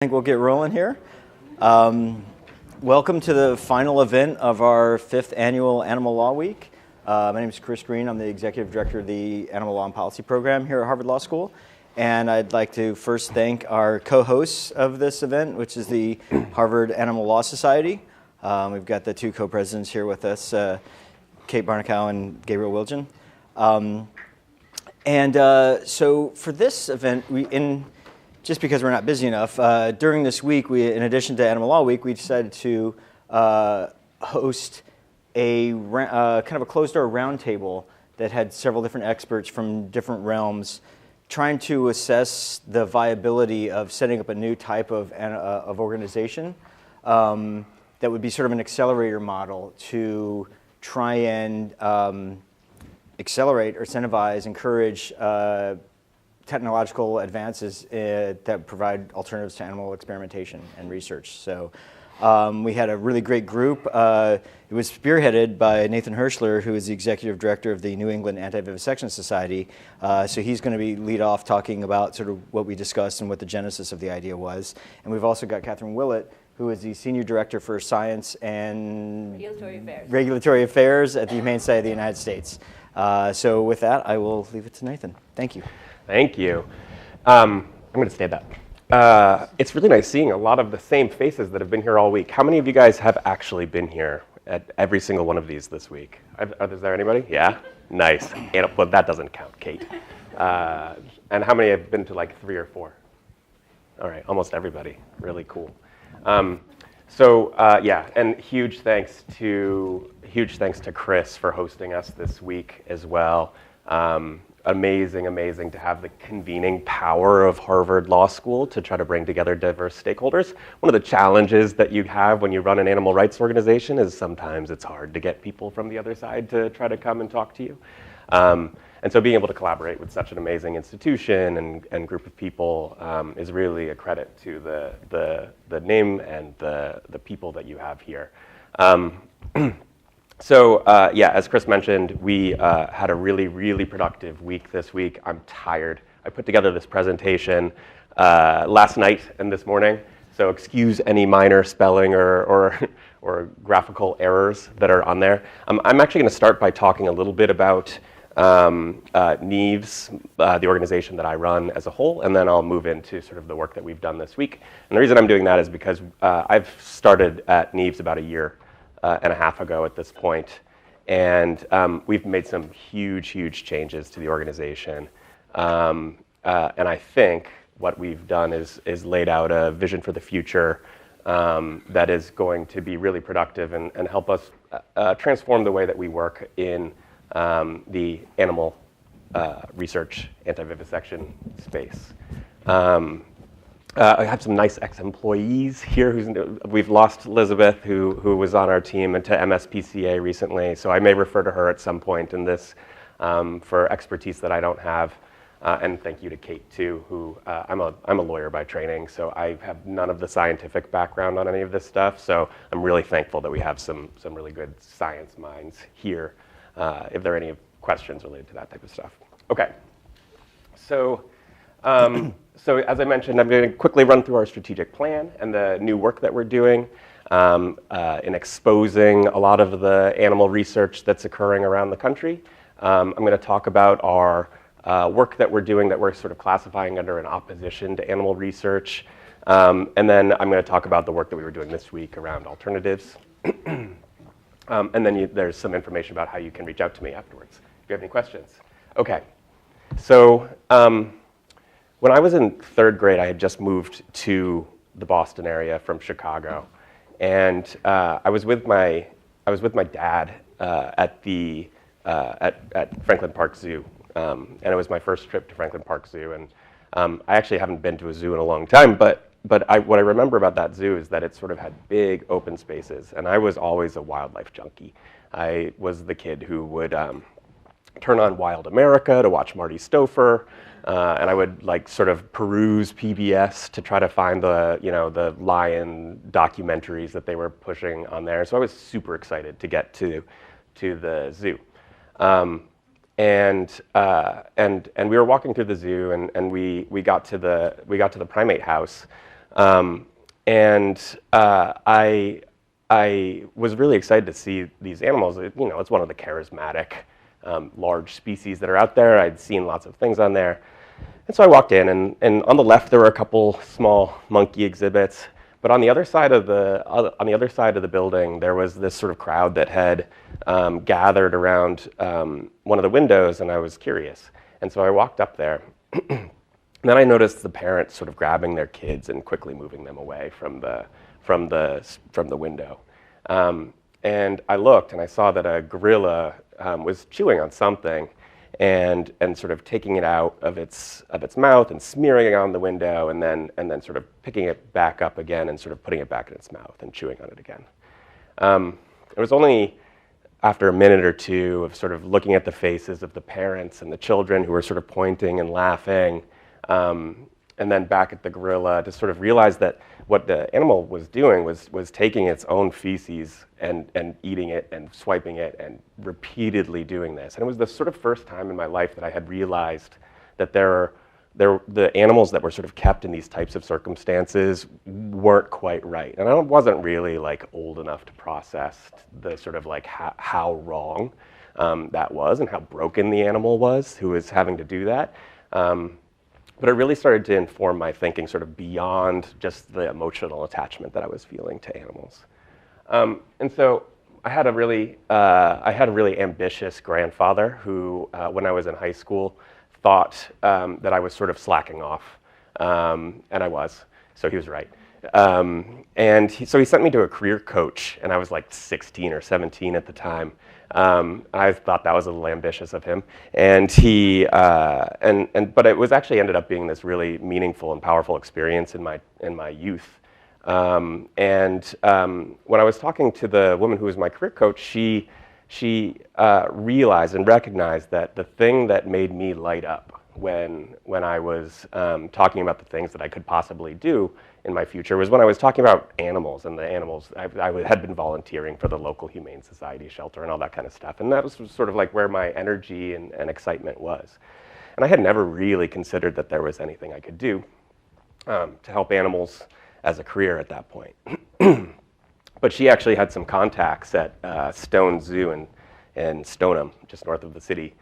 I think we'll get rolling here. Welcome to the final event of our 5th annual Animal Law Week. My name is Chris Green. I'm the Executive Director of the Animal Law and Policy Program here at Harvard Law School. And I'd like to first thank our co-hosts of this event, which is the Harvard Animal Law Society. We've got the two co-presidents here with us, Kate Barnacow and Gabriel Wilgen. So for this event, just because we're not busy enough, during this week, in addition to Animal Law Week, we decided to host a kind of a closed-door roundtable that had several different experts from different realms trying to assess the viability of setting up a new type of organization that would be sort of an accelerator model to try and accelerate or incentivize, encourage technological advances that provide alternatives to animal experimentation and research. So we had a really great group. It was spearheaded by Nathan Herschler, who is the Executive Director of the New England Anti-Vivisection Society. So he's going to lead off talking about sort of what we discussed and what the genesis of the idea was. And we've also got Catherine Willett, who is the Senior Director for Science and Regulatory Affairs at the Humane Society of the United States. So with that, I will leave it to Nathan. Thank you. Thank you. I'm going to stand up. It's really nice seeing a lot of the same faces that have been here all week. How many of you guys have actually been here at every single one of these this week? Is there anybody? Yeah? Nice. Well, that doesn't count, Kate. And how many have been to like 3 or 4? All right, almost everybody. Really cool. Yeah, and huge thanks to Chris for hosting us this week as well. Amazing to have the convening power of Harvard Law School to try to bring together diverse stakeholders. One of the challenges that you have when you run an animal rights organization is sometimes it's hard to get people from the other side to try to come and talk to you. And so being able to collaborate with such an amazing institution and group of people is really a credit to the name and the people that you have here. As Chris mentioned, we had a really productive week this week. I'm tired. I put together this presentation last night and this morning, so excuse any minor spelling or graphical errors that are on there. I'm actually going to start by talking a little bit about NIVES, the organization that I run as a whole, and then I'll move into sort of the work that we've done this week. And the reason I'm doing that is because I've started at NIVES about a year and a half ago at this point, and we've made some huge changes to the organization. And I think what we've done is laid out a vision for the future that is going to be really productive and help us transform the way that we work in the animal research anti-vivisection space. I have some nice ex-employees here. We've lost Elizabeth, who was on our team, and to MSPCA recently, so I may refer to her at some point in this for expertise that I don't have. And thank you to Kate, too, who I'm a lawyer by training, so I have none of the scientific background on any of this stuff, so I'm really thankful that we have some really good science minds here, if there are any questions related to that type of stuff. Okay, so as I mentioned, I'm going to quickly run through our strategic plan and the new work that we're doing in exposing a lot of the animal research that's occurring around the country. I'm going to talk about our work that we're doing that we're sort of classifying under an opposition to animal research. And then I'm going to talk about the work that we were doing this week around alternatives. And then there's some information about how you can reach out to me afterwards if you have any questions. Okay, so when I was in 3rd grade, I had just moved to the Boston area from Chicago, and I was with my dad at Franklin Park Zoo, and it was my first trip to Franklin Park Zoo, and I actually haven't been to a zoo in a long time, but what I remember about that zoo is that it sort of had big open spaces, and I was always a wildlife junkie. I was the kid who would turn on Wild America to watch Marty Stouffer, and I would sort of peruse PBS to try to find the lion documentaries that they were pushing on there. So I was super excited to get to the zoo. And we were walking through the zoo, and we got to the primate house, I was really excited to see these animals. It's one of the charismatic, large species that are out there. I'd seen lots of things on there. And so I walked in, and on the left there were a couple small monkey exhibits. But on the other side of the building, there was this sort of crowd that had gathered around one of the windows, and I was curious. And so I walked up there. And then I noticed the parents sort of grabbing their kids and quickly moving them away from the window. And I looked, and I saw that a gorilla was chewing on something, and sort of taking it out of its mouth and smearing it on the window, and then sort of picking it back up again and sort of putting it back in its mouth and chewing on it again. It was only after a minute or two of sort of looking at the faces of the parents and the children who were sort of pointing and laughing, and then back at the gorilla to sort of realize that what the animal was doing was taking its own feces and eating it and swiping it and repeatedly doing this. And it was the sort of first time in my life that I had realized that the animals that were sort of kept in these types of circumstances weren't quite right. And I wasn't really like old enough to process the sort of like how wrong that was and how broken the animal was who was having to do that. But it really started to inform my thinking sort of beyond just the emotional attachment that I was feeling to animals. And so I had a really ambitious grandfather who, when I was in high school, thought that I was sort of slacking off, and I was, so he was right. So he sent me to a career coach, and I was like 16 or 17 at the time. I thought that was a little ambitious of him, and but it was actually ended up being this really meaningful and powerful experience in my youth. When I was talking to the woman who was my career coach, she realized and recognized that the thing that made me light up when I was talking about the things that I could possibly do in my future was when I was talking about animals, and the animals, I had been volunteering for the local Humane Society shelter and all that kind of stuff. And that was sort of like where my energy and excitement was. And I had never really considered that there was anything I could do to help animals as a career at that point. But she actually had some contacts at Stone Zoo in Stoneham, just north of the city.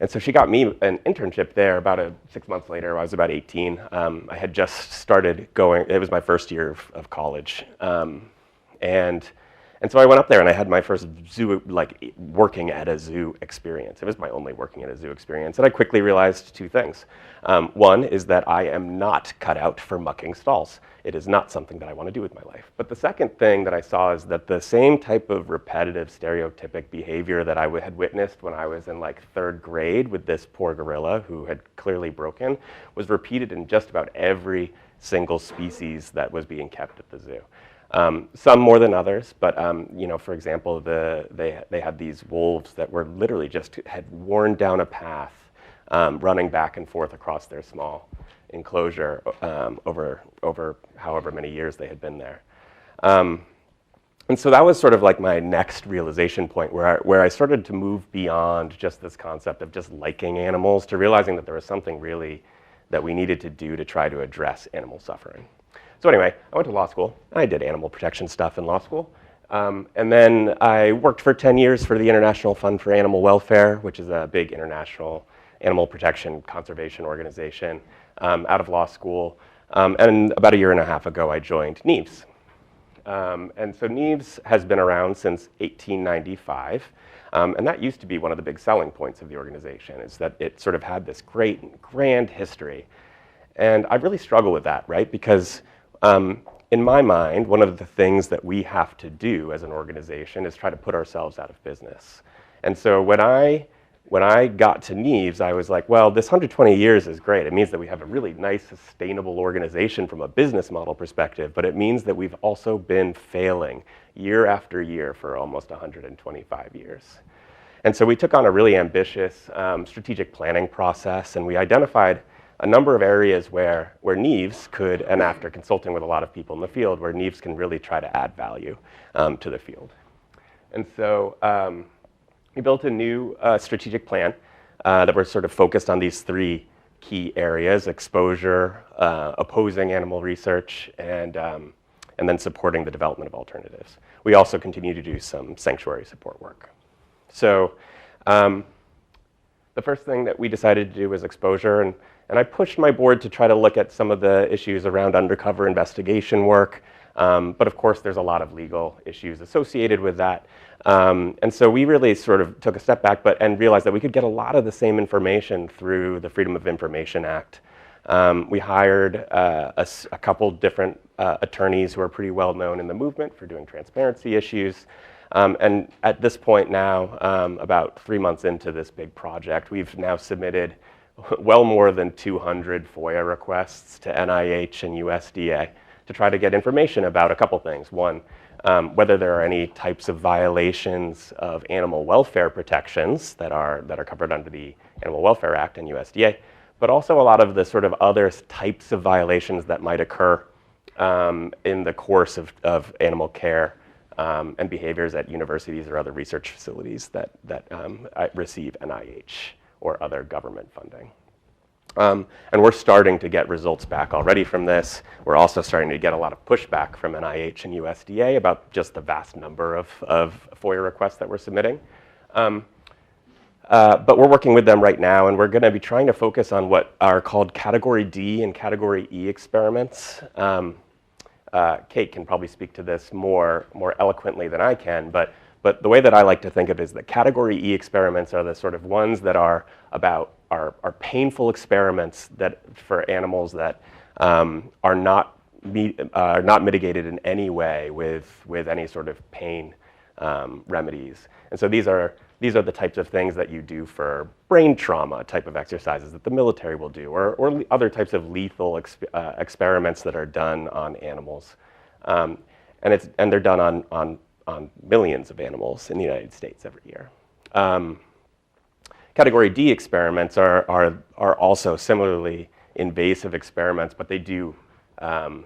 And so she got me an internship there about 6 months later. I was about 18. I had just started going, it was my first year of college. And so I went up there and I had my first zoo, like working at a zoo experience. It was my only working at a zoo experience. And I quickly realized two things. One is that I am not cut out for mucking stalls. It is not something that I want to do with my life. But the second thing that I saw is that the same type of repetitive stereotypic behavior that I had witnessed when I was in like 3rd grade with this poor gorilla who had clearly broken was repeated in just about every single species that was being kept at the zoo. Some more than others, but for example, they had these wolves that were literally just had worn down a path, running back and forth across their small enclosure over however many years they had been there. And so that was sort of like my next realization point where I started to move beyond just this concept of just liking animals to realizing that there was something really that we needed to do to try to address animal suffering. So anyway, I went to law school. I did animal protection stuff in law school. And then I worked for 10 years for the International Fund for Animal Welfare, which is a big international animal protection conservation organization, out of law school. And about 1.5 years ago, I joined NIEVS. And so NIEVS has been around since 1895. And that used to be one of the big selling points of the organization, is that it sort of had this great and grand history. And I really struggle with that, right? Because in my mind, one of the things that we have to do as an organization is try to put ourselves out of business. And so when I got to NIEVS, I was like, well, this 120 years is great. It means that we have a really nice, sustainable organization from a business model perspective, but it means that we've also been failing year after year for almost 125 years. And so we took on a really ambitious strategic planning process, and we identified a number of areas where NIEVS could, and after consulting with a lot of people in the field, where NIEVS can really try to add value to the field. And so we built a new strategic plan that were sort of focused on these three key areas: exposure, opposing animal research, and then supporting the development of alternatives. We also continue to do some sanctuary support work. So the first thing that we decided to do was exposure, and I pushed my board to try to look at some of the issues around undercover investigation work, but of course there's a lot of legal issues associated with that. And so we really sort of took a step back and realized that we could get a lot of the same information through the Freedom of Information Act. We hired a couple different attorneys who are pretty well known in the movement for doing transparency issues. And at this point now, about 3 months into this big project, we've now submitted well more than 200 FOIA requests to NIH and USDA to try to get information about a couple things. One, whether there are any types of violations of animal welfare protections that are covered under the Animal Welfare Act and USDA, but also a lot of the sort of other types of violations that might occur in the course of animal care and behaviors at universities or other research facilities that receive NIH or other government funding. And we're starting to get results back already from this. We're also starting to get a lot of pushback from NIH and USDA about just the vast number of FOIA requests that we're submitting. But we're working with them right now, and we're going to be trying to focus on what are called Category D and Category E experiments. Kate can probably speak to this more eloquently than I can, but the way that I like to think of it is that Category E experiments are the sort of ones that are about are painful experiments that for animals that are not mitigated in any way with any sort of pain remedies. And so these are the types of things that you do for brain trauma type of exercises that the military will do, or other types of lethal experiments that are done on animals. And they're done on millions of animals in the United States every year. Category D experiments are also similarly invasive experiments, but they do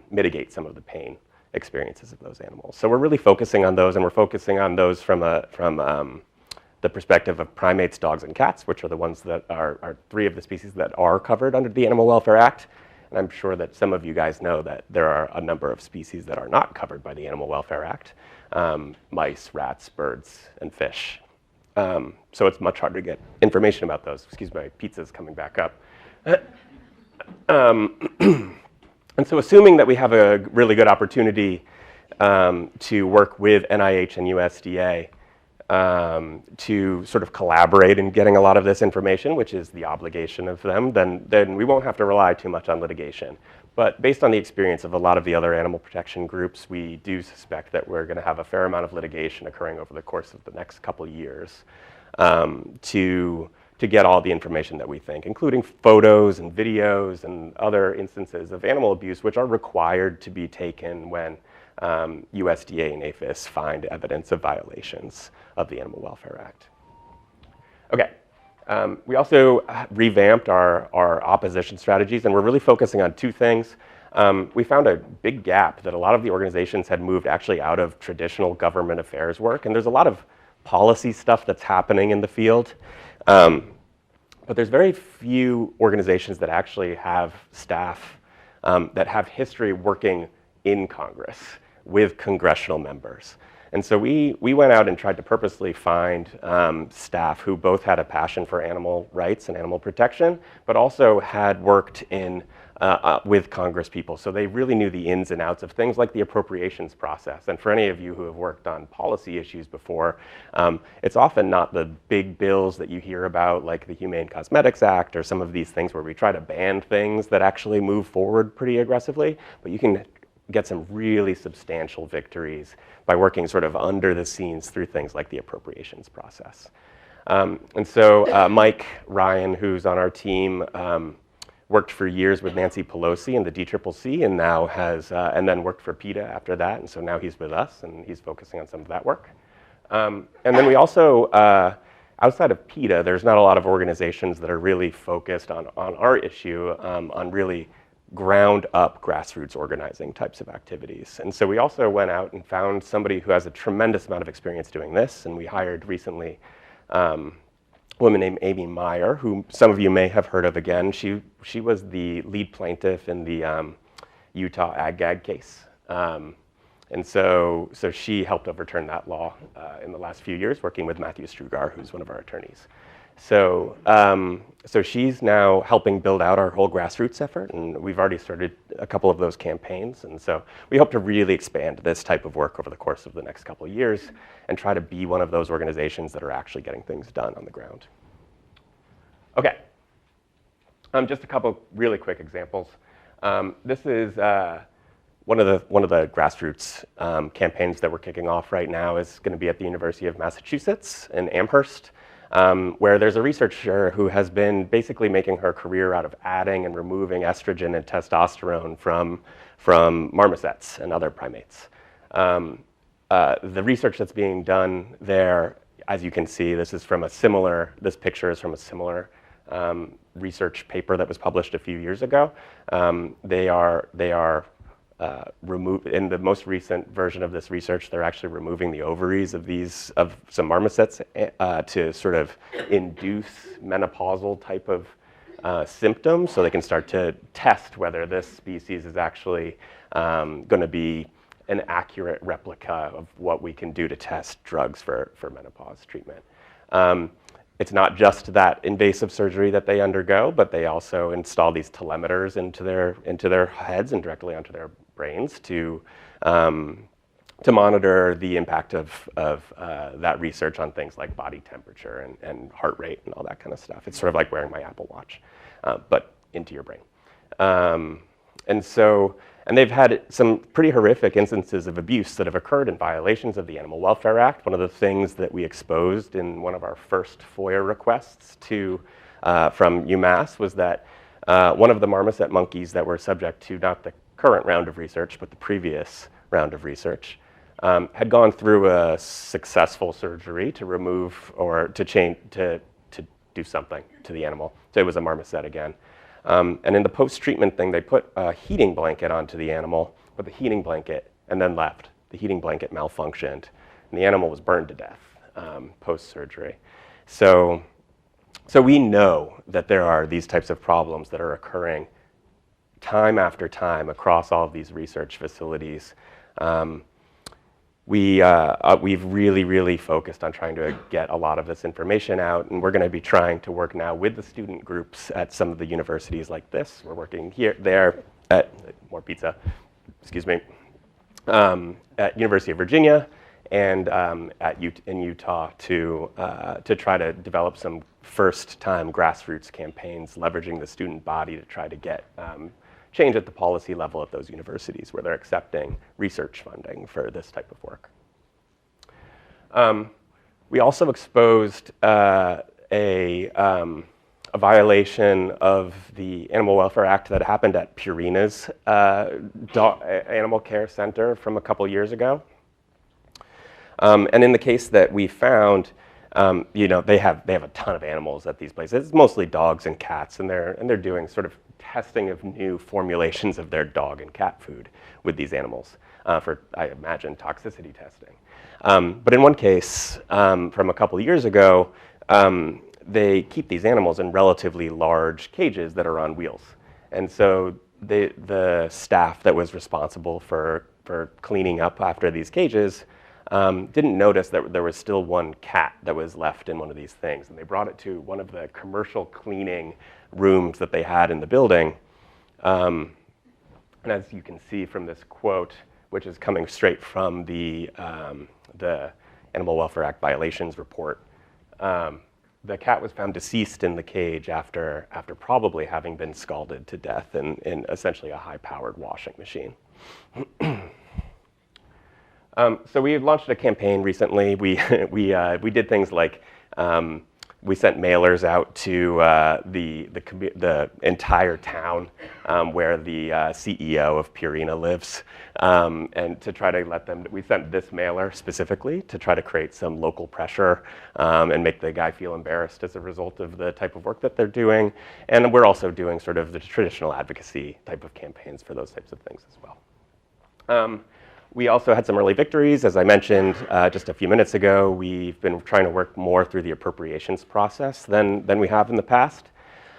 mitigate some of the pain experiences of those animals. So we're really focusing on those, and we're focusing on those from the perspective of primates, dogs, and cats, which are the ones that are 3 of the species that are covered under the Animal Welfare Act. And I'm sure that some of you guys know that there are a number of species that are not covered by the Animal Welfare Act: mice, rats, birds, and fish. So it's much harder to get information about those. Excuse me, my pizza's coming back up. And so assuming that we have a really good opportunity to work with NIH and USDA to sort of collaborate in getting a lot of this information, which is the obligation of them, then we won't have to rely too much on litigation. But based on the experience of a lot of the other animal protection groups, we do suspect that we're going to have a fair amount of litigation occurring over the course of the next couple years to get all the information that we think, including photos and videos and other instances of animal abuse, which are required to be taken when USDA and APHIS find evidence of violations of the Animal Welfare Act. Okay. We also revamped our opposition strategies, and we're really focusing on 2 things. We found a big gap that a lot of the organizations had moved actually out of traditional government affairs work, and there's a lot of policy stuff that's happening in the field. But there's very few organizations that actually have staff that have history working in Congress with congressional members. And so we went out and tried to purposely find staff who both had a passion for animal rights and animal protection, but also had worked with Congress people. So they really knew the ins and outs of things like the appropriations process. And for any of you who have worked on policy issues before, it's often not the big bills that you hear about, like the Humane Cosmetics Act or some of these things where we try to ban things that actually move forward pretty aggressively, but you can get some really substantial victories by working sort of under the scenes through things like the appropriations process. And so Mike Ryan, who's on our team, worked for years with Nancy Pelosi and the DCCC, and now has, and then worked for PETA after that, and so now he's with us, and he's focusing on some of that work. And then we also, outside of PETA, there's not a lot of organizations that are really focused on our issue, on really ground up grassroots organizing types of activities. And so we also went out and found somebody who has a tremendous amount of experience doing this, and we hired recently woman named Amy Meyer, who some of you may have heard of again. She was the lead plaintiff in the Utah ag-gag case. And so she helped overturn that law in the last few years, working with Matthew Strugar, who's one of our attorneys. So she's now helping build out our whole grassroots effort, and we've already started a couple of those campaigns. And so we hope to really expand this type of work over the course of the next couple of years and try to be one of those organizations that are actually getting things done on the ground. Okay, just a couple really quick examples. This is one of the grassroots campaigns that we're kicking off right now is going to be at the University of Massachusetts in Amherst, where there's a researcher who has been basically making her career out of adding and removing estrogen and testosterone from marmosets and other primates. The research that's being done there, as you can see, this picture is from a similar research paper that was published a few years ago. They are in the most recent version of this research, they're actually removing the ovaries of some marmosets to sort of induce menopausal type of symptoms, so they can start to test whether this species is actually going to be an accurate replica of what we can do to test drugs for menopause treatment. It's not just that invasive surgery that they undergo, but they also install these telemeters into their heads and directly onto their brains to monitor the impact of that research on things like body temperature and heart rate and all that kind of stuff. It's sort of like wearing my Apple Watch, but into your brain. And they've had some pretty horrific instances of abuse that have occurred in violations of the Animal Welfare Act. One of the things that we exposed in one of our first FOIA requests from UMass was that one of the marmoset monkeys that were subject to not the current round of research, but the previous round of research, had gone through a successful surgery to remove or to do something to the animal. So it was a marmoset again. And in the post-treatment thing, they put a heating blanket onto the animal with a heating blanket and then left. The heating blanket malfunctioned, and the animal was burned to death post-surgery. So we know that there are these types of problems that are occurring time after time across all of these research facilities. We've really focused on trying to get a lot of this information out, and we're going to be trying to work now with the student groups at some of the universities like this. We're working there at more pizza, excuse me, at University of Virginia and in Utah to try to develop some first-time grassroots campaigns, leveraging the student body to try to get change at the policy level at those universities where they're accepting research funding for this type of work. We also exposed a violation of the Animal Welfare Act that happened at Purina's animal care center from a couple years ago. And in the case that we found, they have a ton of animals at these places. It's mostly dogs and cats, and they're doing sort of testing of new formulations of their dog and cat food with these animals for, I imagine, toxicity testing. But in one case from a couple years ago, they keep these animals in relatively large cages that are on wheels. And so the staff that was responsible for cleaning up after these cages didn't notice that there was still one cat that was left in one of these things. And they brought it to one of the commercial cleaning rooms that they had in the building. And as you can see from this quote, which is coming straight from the Animal Welfare Act violations report, the cat was found deceased in the cage after probably having been scalded to death in essentially a high-powered washing machine. So we launched a campaign recently. We did things like we sent mailers out to the entire town where the CEO of Purina lives, and to try to we sent this mailer specifically to try to create some local pressure and make the guy feel embarrassed as a result of the type of work that they're doing. And we're also doing sort of the traditional advocacy type of campaigns for those types of things as well. We also had some early victories. As I mentioned just a few minutes ago, we've been trying to work more through the appropriations process than we have in the past.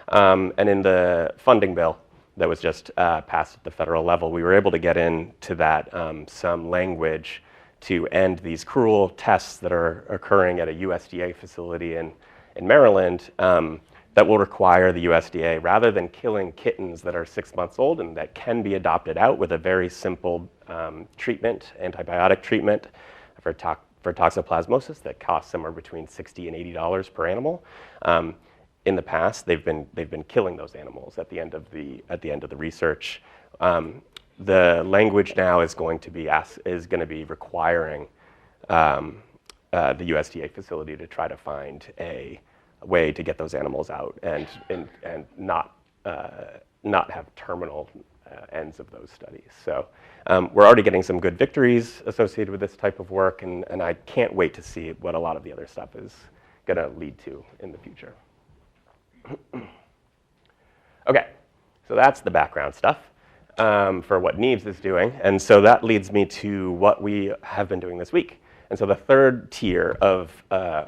And in the funding bill that was just passed at the federal level, we were able to get into that some language to end these cruel tests that are occurring at a USDA facility in Maryland that will require the USDA, rather than killing kittens that are 6 months old and that can be adopted out with a very simple treatment, antibiotic treatment for toxoplasmosis that costs somewhere between $60 and $80 per animal. In the past, they've been killing those animals at the end of the research. The language now is going to be requiring the USDA facility to try to find a way to get those animals out and not have terminal ends of those studies. So we're already getting some good victories associated with this type of work, and I can't wait to see what a lot of the other stuff is going to lead to in the future. Okay, so that's the background stuff for what Neves is doing, and so that leads me to what we have been doing this week. And so the third tier of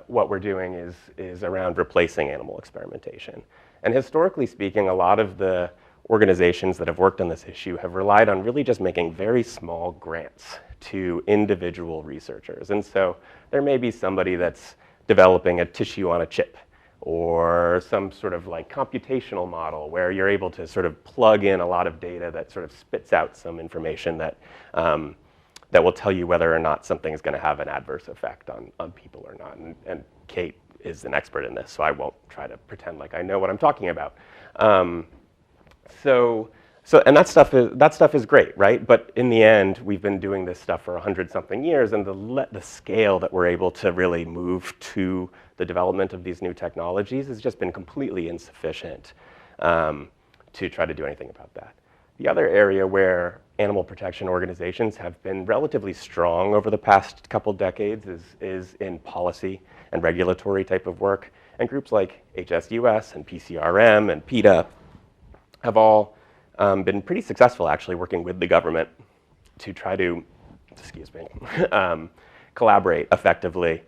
what we're doing is around replacing animal experimentation. And historically speaking, a lot of the organizations that have worked on this issue have relied on really just making very small grants to individual researchers. And so there may be somebody that's developing a tissue on a chip, or some sort of like computational model where you're able to sort of plug in a lot of data that sort of spits out some information that that will tell you whether or not something is going to have an adverse effect on people or not. And Kate is an expert in this, so I won't try to pretend like I know what I'm talking about. And that stuff is great, right? But in the end, we've been doing this stuff for 100-something years, and the scale that we're able to really move to the development of these new technologies has just been completely insufficient to try to do anything about that. The other area where animal protection organizations have been relatively strong over the past couple decades is in policy and regulatory type of work. And groups like HSUS and PCRM and PETA have all been pretty successful actually working with the government to try to, collaborate effectively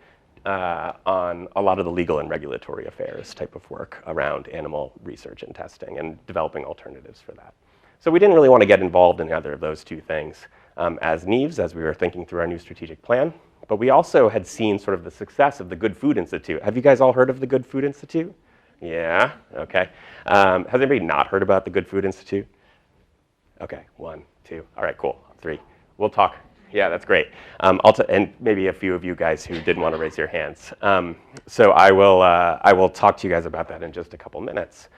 on a lot of the legal and regulatory affairs type of work around animal research and testing and developing alternatives for that. So we didn't really want to get involved in either of those two things as Neves, as we were thinking through our new strategic plan. But we also had seen sort of the success of the Good Food Institute. Have you guys all heard of the Good Food Institute? Yeah, okay. Has anybody not heard about the Good Food Institute? Okay, 1, 2, all right, cool, 3. We'll talk. Yeah, that's great. And maybe a few of you guys who didn't want to raise your hands. So I will talk to you guys about that in just a couple minutes.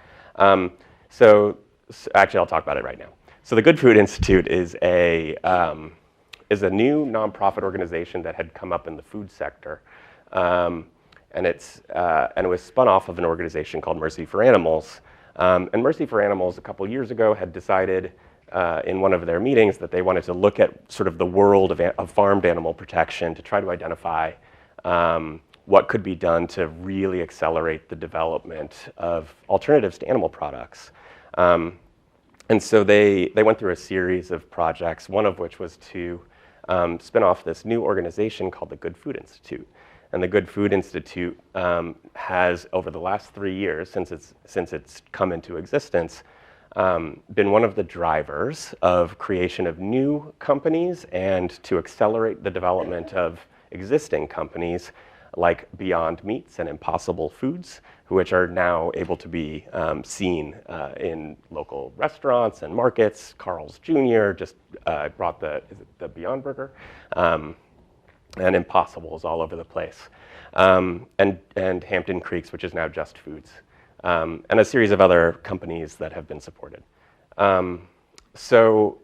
Actually, I'll talk about it right now. So the Good Food Institute is a new nonprofit organization that had come up in the food sector, and it was spun off of an organization called Mercy for Animals. And Mercy for Animals a couple years ago had decided in one of their meetings that they wanted to look at sort of the world of farmed animal protection to try to identify what could be done to really accelerate the development of alternatives to animal products. And so they went through a series of projects, one of which was to spin off this new organization called the Good Food Institute. And the Good Food Institute has, over the last 3 years, since it's come into existence, been one of the drivers of creation of new companies and to accelerate the development of existing companies like Beyond Meats and Impossible Foods, which are now able to be seen in local restaurants and markets. Carl's Jr. just brought the Beyond Burger, and Impossibles all over the place. And Hampton Creeks, which is now Just Foods, and a series of other companies that have been supported. So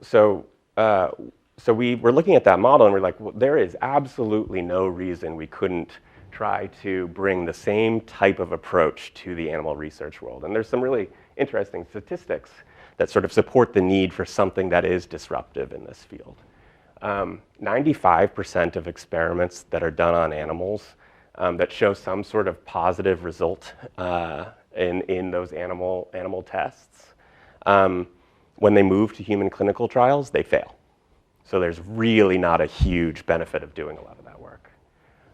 we were looking at that model and we're like, well, there is absolutely no reason we couldn't try to bring the same type of approach to the animal research world. And there's some really interesting statistics that sort of support the need for something that is disruptive in this field. 95% of experiments that are done on animals that show some sort of positive result in those animal tests, when they move to human clinical trials, they fail. So there's really not a huge benefit of doing a lot of that work.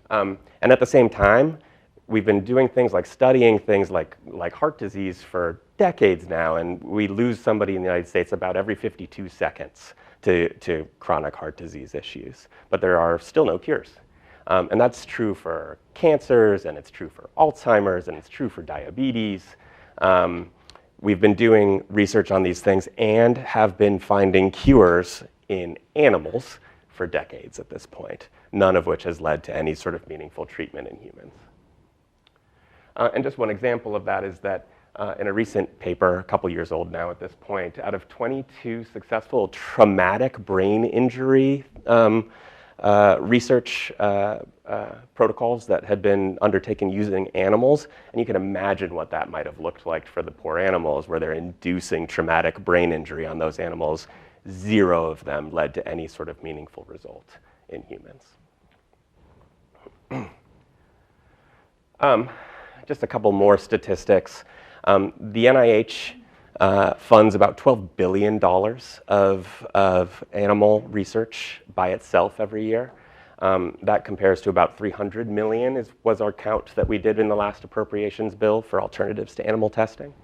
And at the same time, we've been doing things like studying things like heart disease for decades now, and we lose somebody in the United States about every 52 seconds to chronic heart disease issues. But there are still no cures. And that's true for cancers, and it's true for Alzheimer's, and it's true for diabetes. We've been doing research on these things and have been finding cures in animals for decades at this point, none of which has led to any sort of meaningful treatment in humans. And just one example of that is that in a recent paper, a couple years old now at this point, out of 22 successful traumatic brain injury research protocols that had been undertaken using animals, and you can imagine what that might have looked like for the poor animals, where they're inducing traumatic brain injury on those animals. 0 of them led to any sort of meaningful result in humans. Just a couple more statistics. The NIH funds about $12 billion of animal research by itself every year. That compares to about 300 million was our count that we did in the last appropriations bill for alternatives to animal testing.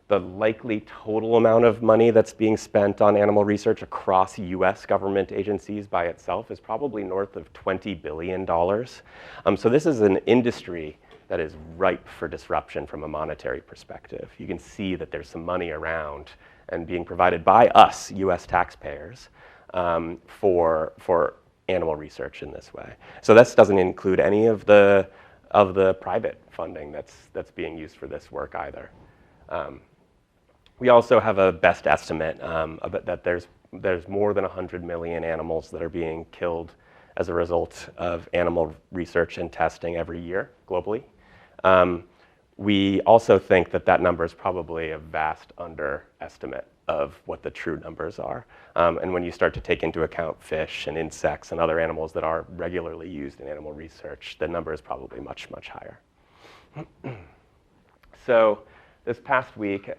The likely total amount of money that's being spent on animal research across US government agencies by itself is probably north of $20 billion. So this is an industry that is ripe for disruption from a monetary perspective. You can see that there's some money around and being provided by us, US taxpayers, for animal research in this way. So this doesn't include any of the private funding that's being used for this work either. We also have a best estimate that there's more than 100 million animals that are being killed as a result of animal research and testing every year globally. We also think that number is probably a vast underestimate of what the true numbers are. And when you start to take into account fish and insects and other animals that are regularly used in animal research, the number is probably much, much higher. So this past week,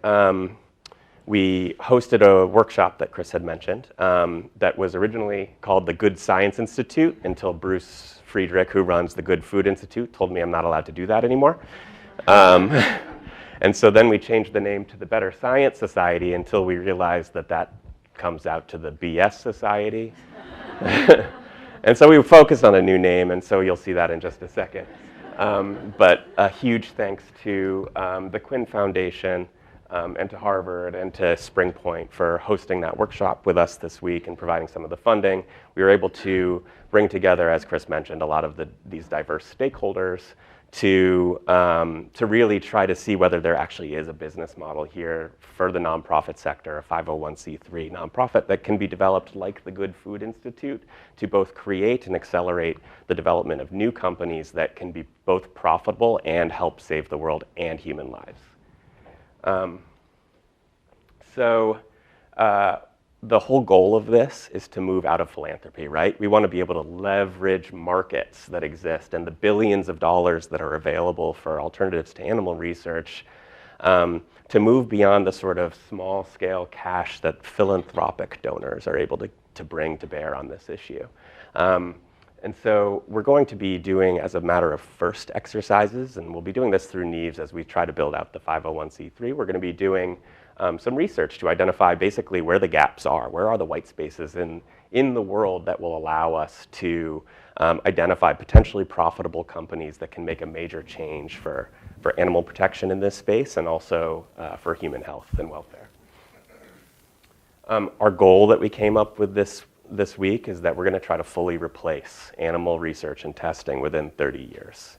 we hosted a workshop that Chris had mentioned that was originally called the Good Science Institute until Bruce Friedrich, who runs the Good Food Institute, told me I'm not allowed to do that anymore. And so then we changed the name to the Better Science Society until we realized that comes out to the BS Society. And so we focused on a new name, and so you'll see that in just a second. But a huge thanks to the Quinn Foundation and to Harvard and to Spring Point for hosting that workshop with us this week and providing some of the funding. We were able to bring together, as Chris mentioned, a lot of these diverse stakeholders to really try to see whether there actually is a business model here for the nonprofit sector, a 501c3 nonprofit that can be developed like the Good Food Institute to both create and accelerate the development of new companies that can be both profitable and help save the world and human lives. The whole goal of this is to move out of philanthropy, right? We want to be able to leverage markets that exist and the billions of dollars that are available for alternatives to animal research to move beyond the sort of small-scale cash that philanthropic donors are able to bring to bear on this issue. And so we're going to be doing, as a matter of first exercises, and we'll be doing this through Neves as we try to build out the 501c3, we're going to be doing some research to identify basically where the gaps are, where are the white spaces in the world that will allow us to identify potentially profitable companies that can make a major change for animal protection in this space and also for human health and welfare. Our goal that we came up with this week is that we're going to try to fully replace animal research and testing within 30 years.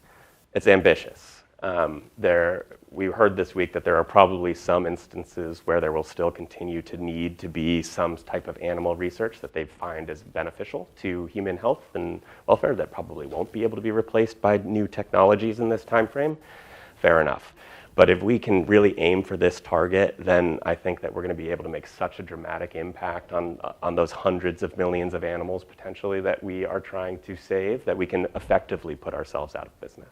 It's ambitious. We heard this week that there are probably some instances where there will still continue to need to be some type of animal research that they find is beneficial to human health and welfare that probably won't be able to be replaced by new technologies in this time frame. Fair enough. But if we can really aim for this target, then I think that we're going to be able to make such a dramatic impact on those hundreds of millions of animals potentially that we are trying to save that we can effectively put ourselves out of business.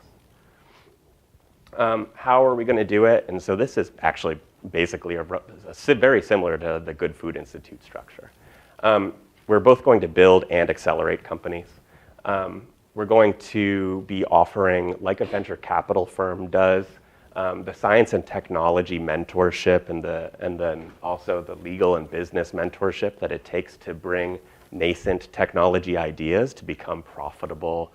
How are we going to do it? And so this is actually basically very similar to the Good Food Institute structure. we're both going to build and accelerate companies. We're going to be offering, like a venture capital firm does, the science and technology mentorship and then also the legal and business mentorship that it takes to bring nascent technology ideas to become profitable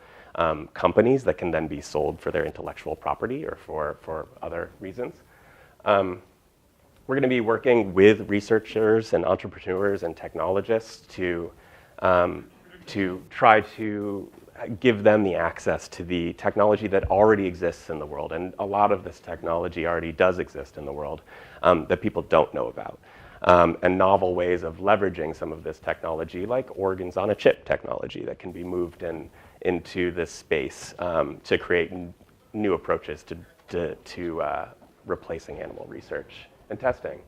companies that can then be sold for their intellectual property or for other reasons. We're going to be working with researchers and entrepreneurs and technologists to try to give them the access to the technology that already exists in the world. And a lot of this technology already does exist in the world that people don't know about. And novel ways of leveraging some of this technology, like organs on a chip technology that can be moved into this space to create new approaches to replacing animal research and testing.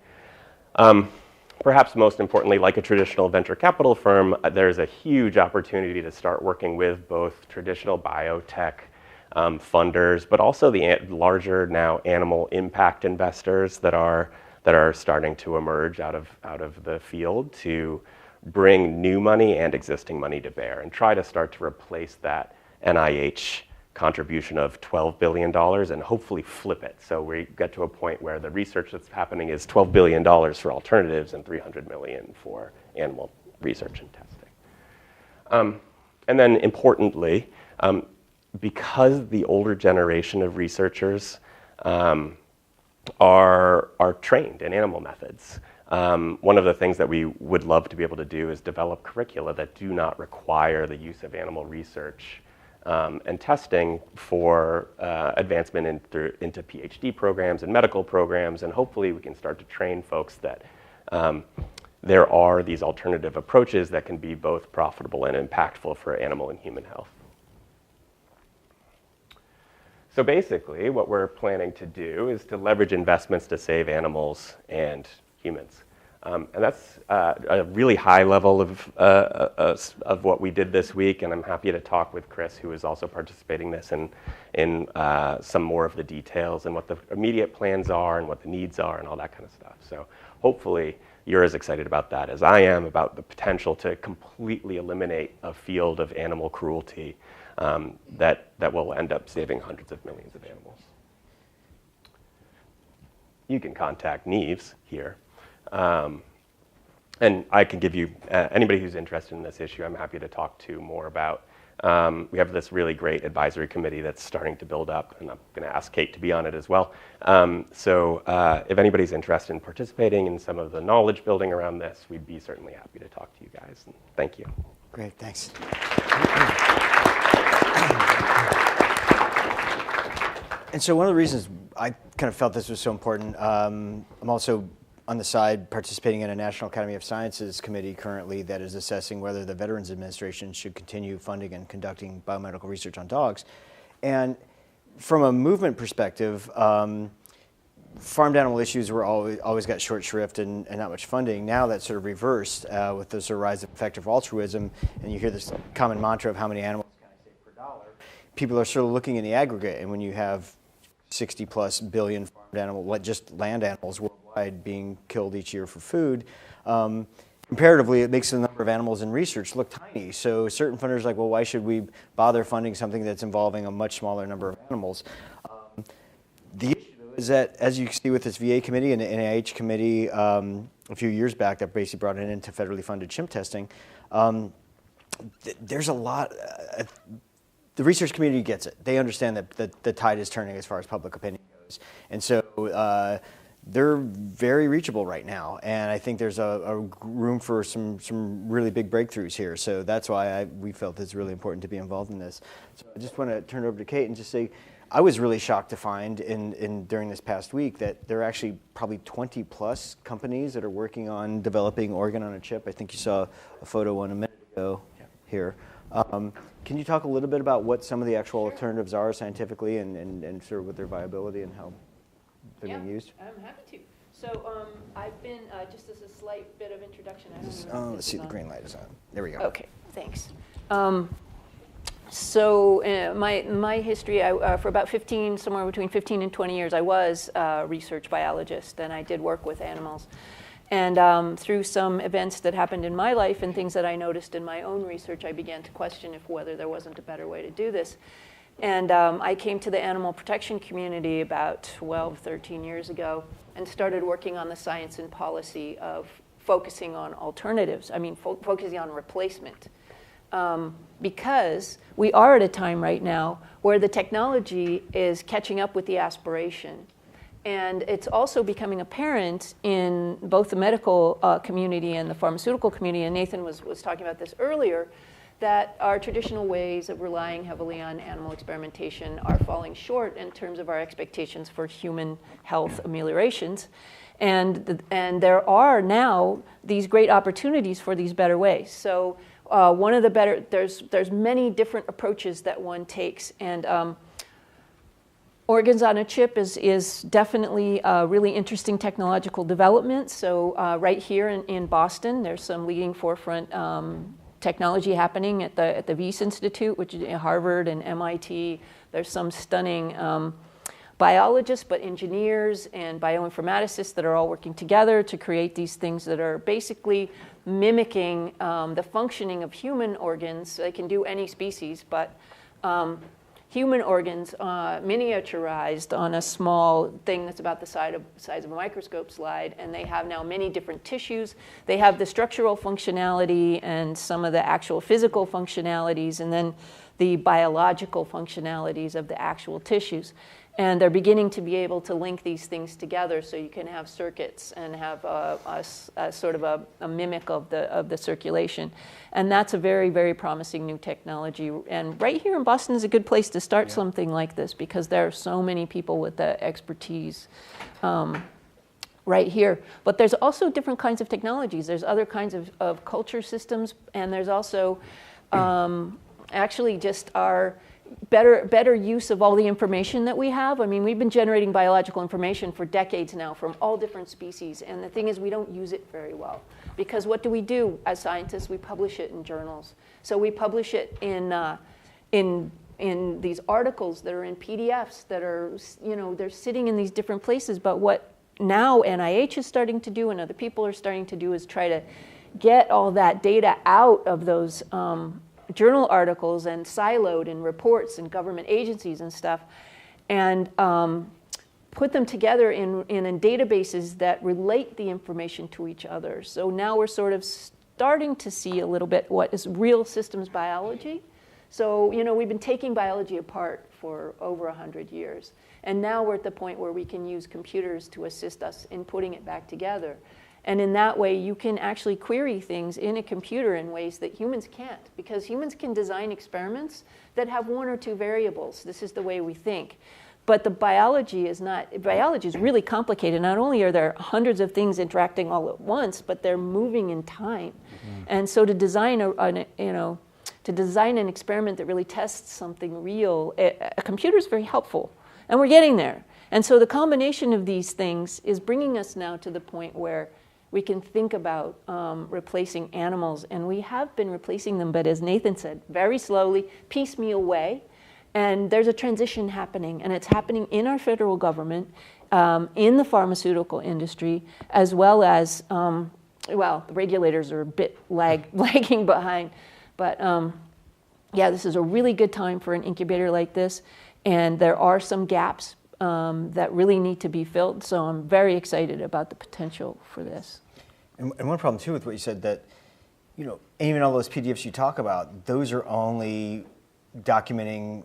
Perhaps most importantly, like a traditional venture capital firm, there's a huge opportunity to start working with both traditional biotech funders, but also the larger now animal impact investors that are starting to emerge out of the field to bring new money and existing money to bear and try to start to replace that NIH contribution of $12 billion and hopefully flip it. So we get to a point where the research that's happening is $12 billion for alternatives and $300 million for animal research and testing. And then importantly, because the older generation of researchers are trained in animal methods, one of the things that we would love to be able to do is develop curricula that do not require the use of animal research and testing for advancement into PhD programs and medical programs, and hopefully we can start to train folks that there are these alternative approaches that can be both profitable and impactful for animal and human health. So basically, what we're planning to do is to leverage investments to save animals and humans. And that's a really high level of what we did this week, and I'm happy to talk with Chris, who is also participating in some more of the details and what the immediate plans are and what the needs are and all that kind of stuff. So hopefully you're as excited about that as I am about the potential to completely eliminate a field of animal cruelty that will end up saving hundreds of millions of animals. You can contact Neves here. And I can give you, anybody who's interested in this issue, I'm happy to talk to more about. We have this really great advisory committee that's starting to build up, and I'm going to ask Kate to be on it as well. So if anybody's interested in participating in some of the knowledge building around this, we'd be certainly happy to talk to you guys. And thank you. Great, thanks. And so one of the reasons I kind of felt this was so important, I'm also on the side participating in a National Academy of Sciences committee currently that is assessing whether the Veterans Administration should continue funding and conducting biomedical research on dogs. And from a movement perspective, farmed animal issues were always got short shrift and not much funding. Now that's sort of reversed with the sort of rise of effective altruism, and you hear this common mantra of how many animals can I save per dollar. People are sort of looking in the aggregate, and when you have 60 plus billion farmed animal, just land animals worldwide being killed each year for food, comparatively it makes the number of animals in research look tiny. So certain funders are like, well, why should we bother funding something that's involving a much smaller number of animals? The issue is that, as you see with this VA committee and the NIH committee a few years back that basically brought it into federally funded chimp testing, there's a lot. The research community gets it. They understand that the tide is turning as far as public opinion goes. And so they're very reachable right now. And I think there's a room for some really big breakthroughs here. So that's why we felt it's really important to be involved in this. So I just want to turn it over to Kate and just say, I was really shocked to find during this past week that there are actually probably 20 plus companies that are working on developing organ on a chip. I think you saw a photo one a minute ago here. Can you talk a little bit about what some of the actual alternatives are scientifically and sort of with their viability and how they're being used? I'm happy to. So I've been, just as a slight bit of introduction. Let's see, the green light is on. There we go. Okay, thanks. So my history, for about 15, somewhere between 15 and 20 years, I was a research biologist, and I did work with animals. And through some events that happened in my life and things that I noticed in my own research, I began to question if whether there wasn't a better way to do this. And I came to the animal protection community about 12, 13 years ago and started working on the science and policy of focusing on alternatives. I mean, focusing on replacement. Because we are at a time right now where the technology is catching up with the aspiration. And it's also becoming apparent in both the medical community and the pharmaceutical community, and Nathan was talking about this earlier, that our traditional ways of relying heavily on animal experimentation are falling short in terms of our expectations for human health ameliorations. And there are now these great opportunities for these better ways. So one of the better, there's many different approaches that one takes, and organs on a chip is definitely a really interesting technological development. So right here in Boston, there's some leading forefront technology happening at the Wyss Institute, which is Harvard and MIT. There's some stunning biologists, but engineers and bioinformaticists that are all working together to create these things that are basically mimicking the functioning of human organs. They can do any species, but human organs miniaturized on a small thing that's about the size of a microscope slide, and they have now many different tissues. They have the structural functionality and some of the actual physical functionalities, and then the biological functionalities of the actual tissues. And they're beginning to be able to link these things together so you can have circuits and have a sort of a mimic of the circulation. And that's a very, very promising new technology. And right here in Boston is a good place to start something like this, because there are so many people with the expertise right here. But there's also different kinds of technologies. There's other kinds of culture systems, and there's also actually just our better use of all the information that we have. I mean, we've been generating biological information for decades now from all different species, and the thing is we don't use it very well. Because what do we do as scientists? We publish it in journals. So we publish it in these articles that are in PDFs that are, they're sitting in these different places. But what now NIH is starting to do and other people are starting to do is try to get all that data out of those journal articles and siloed in reports and government agencies and stuff, and put them together in databases that relate the information to each other. So now we're sort of starting to see a little bit what is real systems biology. So, we've been taking biology apart for over 100 years. And now we're at the point where we can use computers to assist us in putting it back together. And in that way, you can actually query things in a computer in ways that humans can't, because humans can design experiments that have one or two variables. This is the way we think. But the biology is not. Biology is really complicated. Not only are there hundreds of things interacting all at once, but they're moving in time. Mm-hmm. And so to design an experiment that really tests something real, a computer is very helpful, and we're getting there. And so the combination of these things is bringing us now to the point where we can think about replacing animals, and we have been replacing them, but as Nathan said, very slowly, piecemeal way. And there's a transition happening, and it's happening in our federal government, in the pharmaceutical industry, as well as, the regulators are a bit lagging behind. But this is a really good time for an incubator like this, and there are some gaps that really need to be filled. So I'm very excited about the potential for this. And one problem too with what you said, that even all those PDFs you talk about, those are only documenting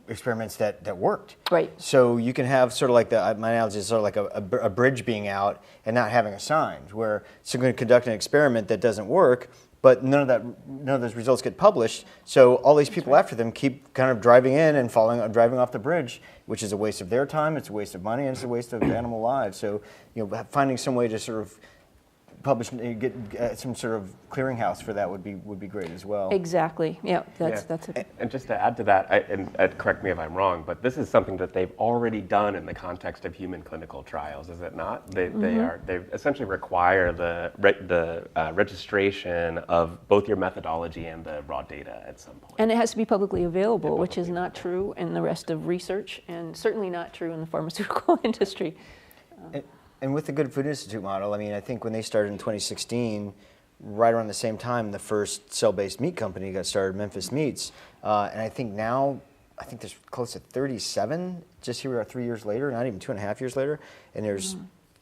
experiments that worked. Right. So you can have sort of like my analogy is sort of like a bridge being out and not having a sign, where it's going to conduct an experiment that doesn't work, but none of those results get published. So all these people after them keep kind of driving in and driving off the bridge, which is a waste of their time, it's a waste of money, and it's a waste of animal lives. So finding some way to sort of publish, get some sort of clearinghouse for that would be great as well. Exactly. Yeah, that's it. And just to add to that, and correct me if I'm wrong, but this is something that they've already done in the context of human clinical trials, is it not? They essentially require the registration of both your methodology and the raw data at some point. And it has to be publicly available, which is not true in the rest of research, and certainly not true in the pharmaceutical industry. And with the Good Food Institute model, I mean, I think when they started in 2016, right around the same time, the first cell-based meat company got started, Memphis Meats. And I think now, there's close to 37, just here we are 3 years later, not even 2.5 years later, and there's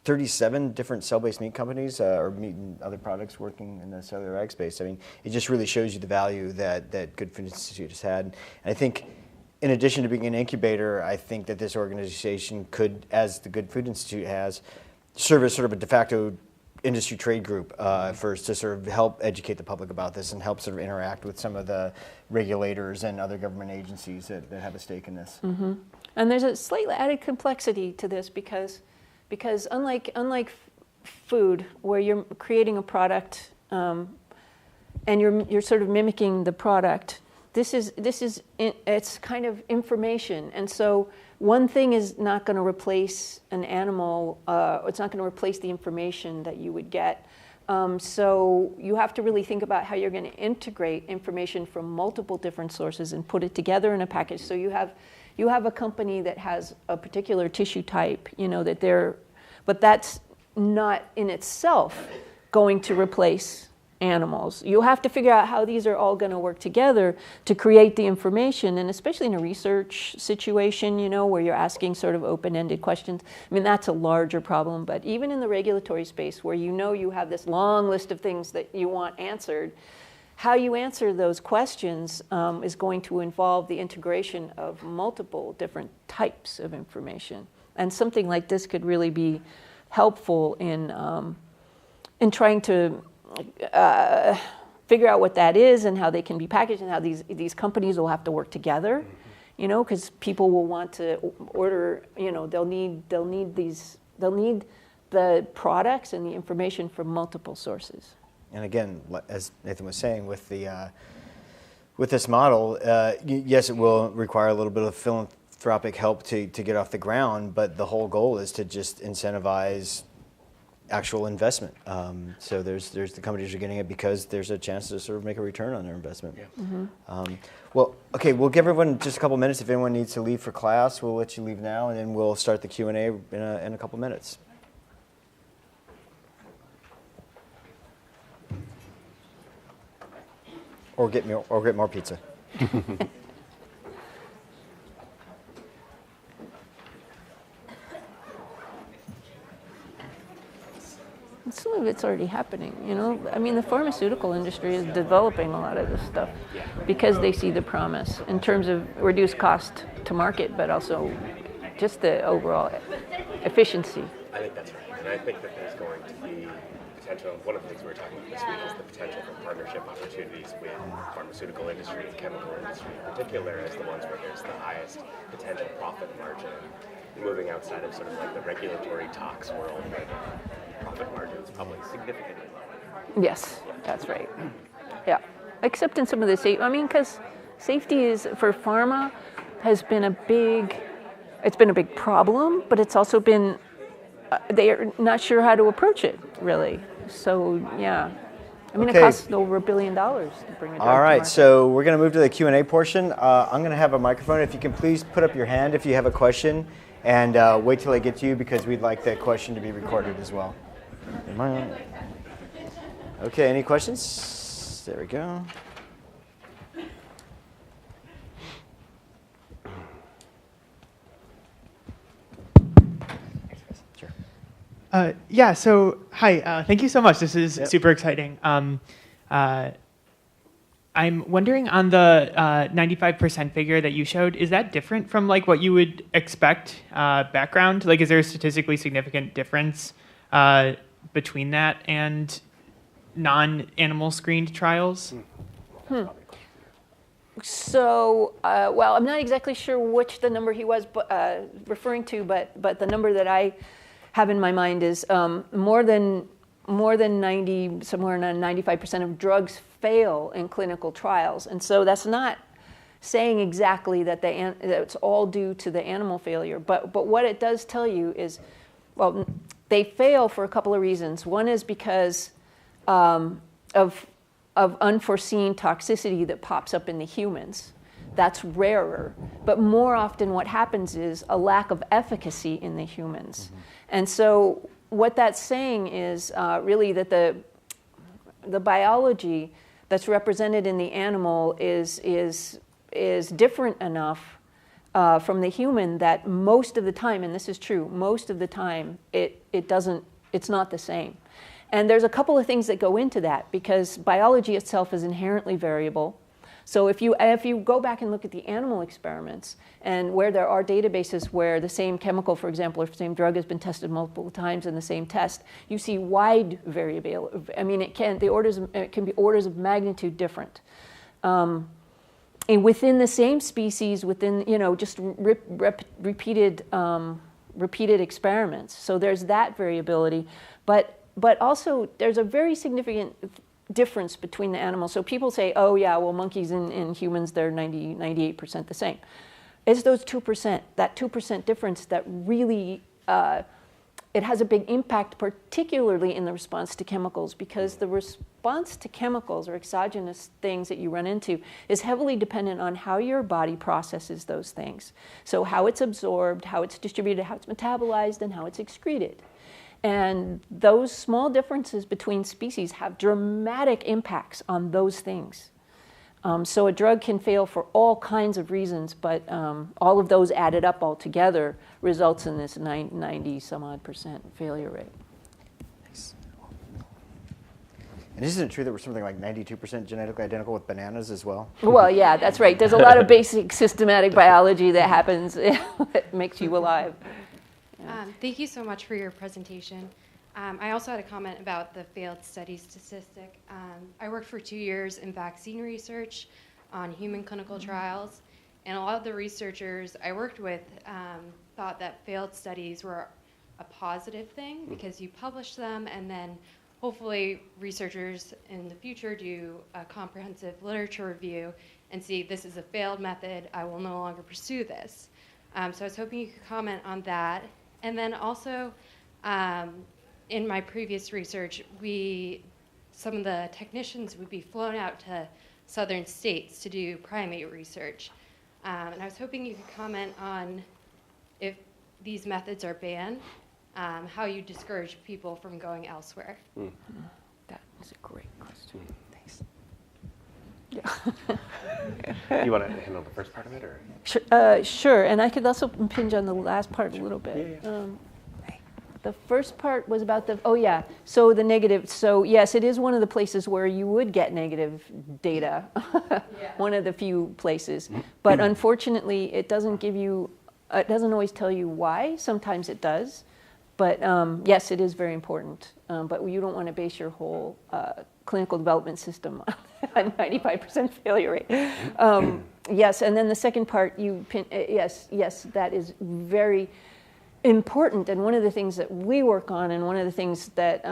37 different cell-based meat companies or meat and other products working in the cellular ag space. I mean, it just really shows you the value that Good Food Institute has had. And I think in addition to being an incubator, I think that this organization could, as the Good Food Institute has, serve as sort of a de facto industry trade group first to sort of help educate the public about this and help sort of interact with some of the regulators and other government agencies that have a stake in this. Mm-hmm. And there's a slightly added complexity to this because unlike food, where you're creating a product and you're sort of mimicking the product, it's kind of information, and so one thing is not going to replace an animal. It's not going to replace the information that you would get. So you have to really think about how you're going to integrate information from multiple different sources and put it together in a package. So you have a company that has a particular tissue type, but that's not in itself going to replace animals. You have to figure out how these are all going to work together to create the information, and especially in a research situation, where you're asking sort of open-ended questions. I mean, that's a larger problem, but even in the regulatory space where you have this long list of things that you want answered, how you answer those questions is going to involve the integration of multiple different types of information. And something like this could really be helpful in trying to figure out what that is and how they can be packaged and how these companies will have to work together, because people will want to order, they'll need the products and the information from multiple sources. And again, as Nathan was saying, with this model, yes, it will require a little bit of philanthropic help to get off the ground, but the whole goal is to just incentivize actual investment. So there's the companies are getting it because there's a chance to sort of make a return on their investment. Yeah. Mm-hmm. Well, okay, we'll give everyone just a couple minutes. If anyone needs to leave for class, we'll let you leave now, and then we'll start the Q&A in a couple minutes. Or get more pizza. Some of it's already happening, I mean, the pharmaceutical industry is developing a lot of this stuff because they see the promise in terms of reduced cost to market, but also just the overall efficiency. I think that's right. And I think that there's going to be potential. One of the things we were talking about this week is the potential for partnership opportunities with pharmaceutical industry and chemical industry in particular as the ones where there's the highest potential profit margin, moving outside of sort of like the regulatory tox world where the profit margin is probably significantly lower. Yes, that's right. Yeah, except in some of the safety. I mean, because safety is for pharma has been a big problem, but it's also been they are not sure how to approach it really. So yeah, I mean, It costs over $1 billion to bring a drug All right, to market. so we're going to move to the Q&A portion. I'm going to have a microphone. If you can please put up your hand if you have a question, and wait till I get to you because we'd like that question to be recorded as well. Am I on? Okay, any questions? There we go. Sure. Yeah, so hi, thank you so much. This is super exciting. I'm wondering on the 95% figure that you showed, is that different from like what you would expect background? Like, is there a statistically significant difference between that and non-animal screened trials? So, well, I'm not exactly sure which the number he was referring to, but the number that I have in my mind is more than 90, somewhere around 95% of drugs fail in clinical trials, and so that's not saying exactly that it's all due to the animal failure. But what it does tell you is, well, they fail for a couple of reasons. One is because of unforeseen toxicity that pops up in the humans. That's rarer. But more often what happens is a lack of efficacy in the humans. Mm-hmm. And so what that's saying is really that the biology that's represented in the animal is different enough from the human that most of the time, and this is true, most of the time it's not the same. And there's a couple of things that go into that, because biology itself is inherently variable. So if you go back and look at the animal experiments, and where there are databases where the same chemical, for example, or the same drug has been tested multiple times in the same test, you see wide variability. I mean, it can be orders of magnitude different. And within the same species, within just repeated experiments. So there's that variability, but also there's a very significant difference between the animals. So people say, oh yeah, well, monkeys and humans, they're 98% the same. It's those 2%, that 2% difference that really, it has a big impact, particularly in the response to chemicals, because the response to chemicals or exogenous things that you run into is heavily dependent on how your body processes those things. So how it's absorbed, how it's distributed, how it's metabolized, and how it's excreted. And those small differences between species have dramatic impacts on those things. So a drug can fail for all kinds of reasons, but all of those added up all together results in this 90-some-odd% failure rate. Nice. And isn't it true that we're something like 92% genetically identical with bananas as well? Well, yeah, that's right. There's a lot of basic systematic biology that happens that makes you alive. Thank you so much for your presentation. I also had a comment about the failed study statistic. I worked for 2 years in vaccine research on human clinical trials, and a lot of the researchers I worked with thought that failed studies were a positive thing because you publish them, and then hopefully researchers in the future do a comprehensive literature review and see this is a failed method, I will no longer pursue this. So I was hoping you could comment on that. And then also, in my previous research, some of the technicians would be flown out to southern states to do primate research. And I was hoping you could comment on, if these methods are banned, how you discourage people from going elsewhere. That is a great question. Thanks. You want to handle the first part of it, or? Sure, and I could also impinge on the last part a little bit. Yeah. The first part was about so the negative. So yes, it is one of the places where you would get negative data, one of the few places. But unfortunately, it doesn't always tell you why. Sometimes it does. But yes, it is very important. But you don't want to base your whole clinical development system on 95% failure rate. Yes, and then the second part, yes, that is very important. And one of the things that we work on, and one of the things that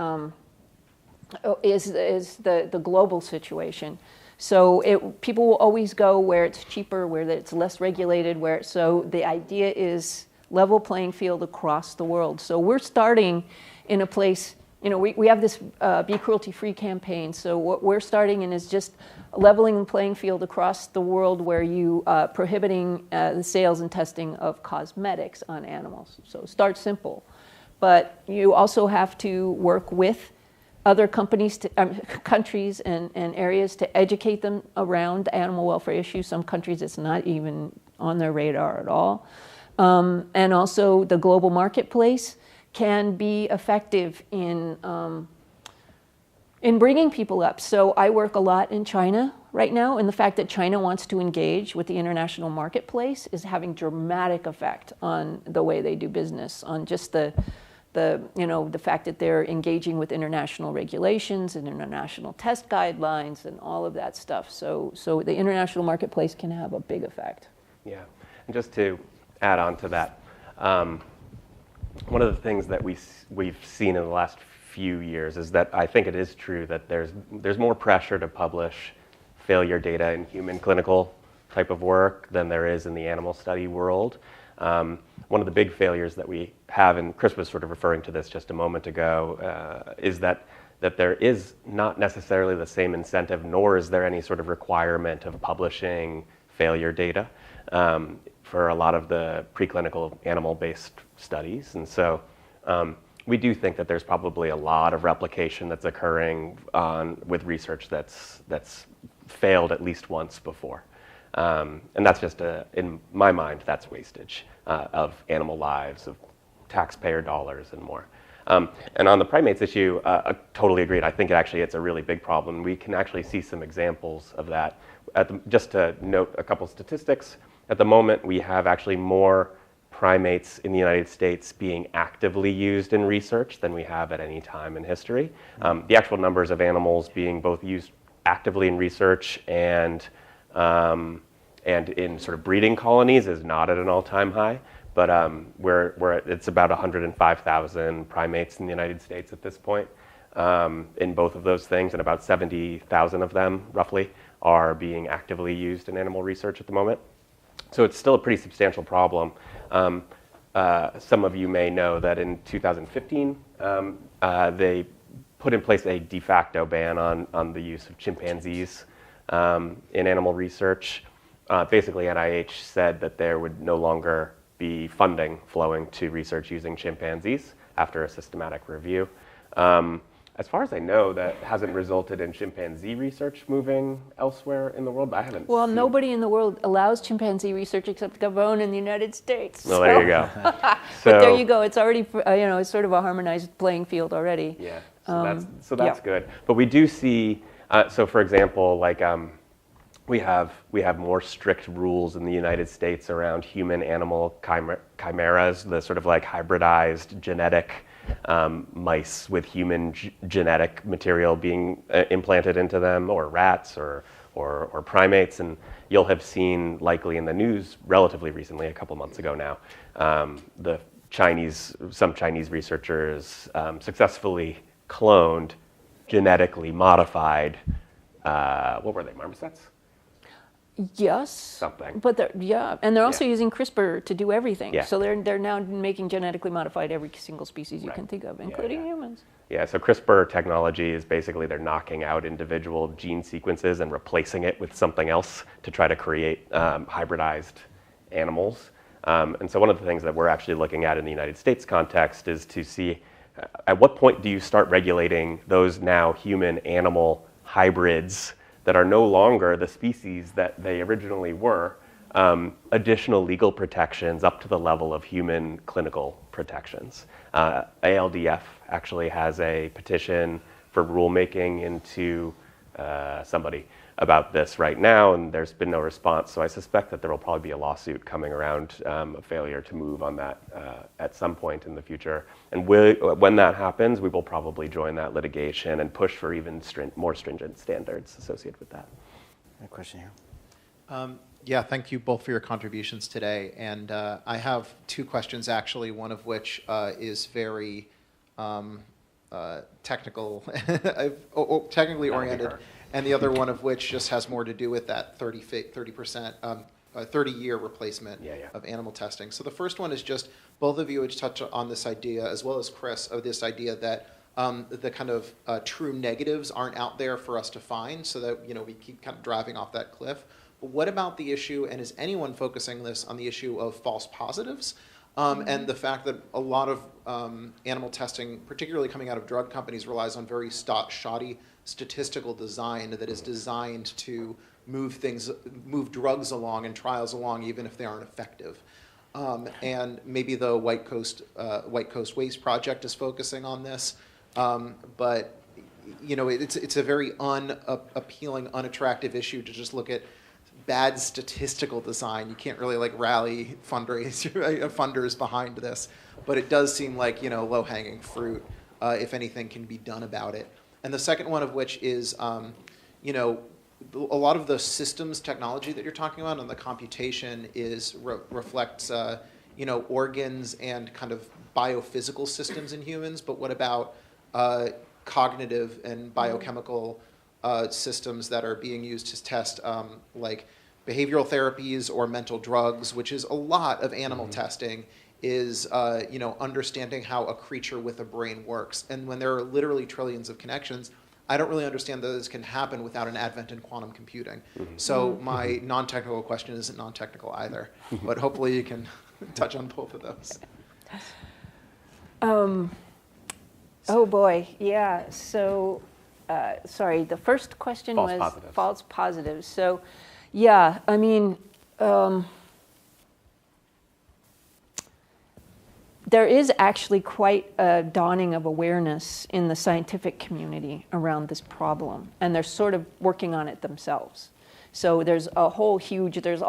is the global situation. So people will always go where it's cheaper, where it's less regulated, so the idea is level playing field across the world. So we're starting in a place, we have this Be Cruelty-Free campaign. So what we're starting in is just leveling the playing field across the world, where you prohibiting the sales and testing of cosmetics on animals. So start simple. But you also have to work with other countries and areas to educate them around animal welfare issues. Some countries it's not even on their radar at all. And also the global marketplace can be effective in bringing people up. So I work a lot in China right now, and the fact that China wants to engage with the international marketplace is having dramatic effect on the way they do business, on just the fact that they're engaging with international regulations and international test guidelines and all of that stuff. So the international marketplace can have a big effect. Yeah, and just to add on to that, one of the things that we've seen in the last few years is that I think it is true that there's more pressure to publish failure data in human clinical type of work than there is in the animal study world. One of the big failures that we have, and Chris was sort of referring to this just a moment ago, is that there is not necessarily the same incentive, nor is there any sort of requirement of publishing failure data for a lot of the preclinical animal-based studies. And so we do think that there's probably a lot of replication that's occurring with research that's failed at least once before. And that's just, in my mind, that's wastage of animal lives, of taxpayer dollars and more. And on the primates issue, I totally agreed. I think it's a really big problem. We can actually see some examples of that. Just to note a couple statistics, at the moment we have actually more primates in the United States being actively used in research than we have at any time in history. The actual numbers of animals being both used actively in research and in sort of breeding colonies is not at an all-time high, but it's about 105,000 primates in the United States at this point in both of those things, and about 70,000 of them, roughly, are being actively used in animal research at the moment. So it's still a pretty substantial problem. Some of you may know that in 2015, they put in place a de facto ban on the use of chimpanzees in animal research. Basically, NIH said that there would no longer be funding flowing to research using chimpanzees after a systematic review. As far as I know, that hasn't resulted in chimpanzee research moving elsewhere in the world. I haven't. Well, nobody in the world allows chimpanzee research except Gabon in the United States. Well, there you go. But there you go. It's already, it's sort of a harmonized playing field already. Yeah. So that's good. But we do see. So, for example, like we have more strict rules in the United States around human-animal chimeras, the sort of like hybridized genetic mice with human genetic material being implanted into them, or rats, or primates. And you'll have seen likely in the news relatively recently, a couple months ago now, some Chinese researchers successfully cloned, genetically modified, what were they, marmosets? Yes. Something. But and they're also using CRISPR to do everything. Yeah. So they're now making genetically modified every single species you can think of, including humans. Yeah, so CRISPR technology is basically they're knocking out individual gene sequences and replacing it with something else to try to create hybridized animals. And so one of the things that we're actually looking at in the United States context is to see at what point do you start regulating those now human-animal hybrids that are no longer the species that they originally were, additional legal protections up to the level of human clinical protections. ALDF actually has a petition for rulemaking into somebody about this right now, and there's been no response. So I suspect that there will probably be a lawsuit coming around a failure to move on that at some point in the future. And when that happens, we will probably join that litigation and push for even more stringent standards associated with that. A question here. Yeah, thank you both for your contributions today. And I have two questions, actually, one of which is very technical, technically oriented, and the other one of which just has more to do with that 30%, 30-year replacement of animal testing. So the first one is just, both of you had touched on this idea, as well as Chris, of this idea that the kind of true negatives aren't out there for us to find, so that we keep kind of driving off that cliff. But what about the issue, and is anyone focusing this on the issue of false positives? And the fact that a lot of animal testing, particularly coming out of drug companies, relies on very shoddy statistical design that is designed to move drugs along and trials along, even if they aren't effective. And maybe the White Coast Waste Project is focusing on this, but it's a very unappealing, unattractive issue to just look at bad statistical design. You can't really rally funders behind this, but it does seem like low-hanging fruit if anything can be done about it. And the second one of which is a lot of the systems technology that you're talking about and the computation reflects organs and kind of biophysical systems in humans, but what about cognitive and biochemical systems that are being used to test like behavioral therapies or mental drugs, which is a lot of animal testing, is understanding how a creature with a brain works. And when there are literally trillions of connections, I don't really understand that this can happen without an advent in quantum computing. So my non-technical question isn't non-technical either, but hopefully you can touch on both of those. Oh boy, yeah. So, sorry, the first question False was positives. false positives. So, yeah, I mean, there is actually quite a dawning of awareness in the scientific community around this problem, and they're sort of working on it themselves. So there's a whole huge, there's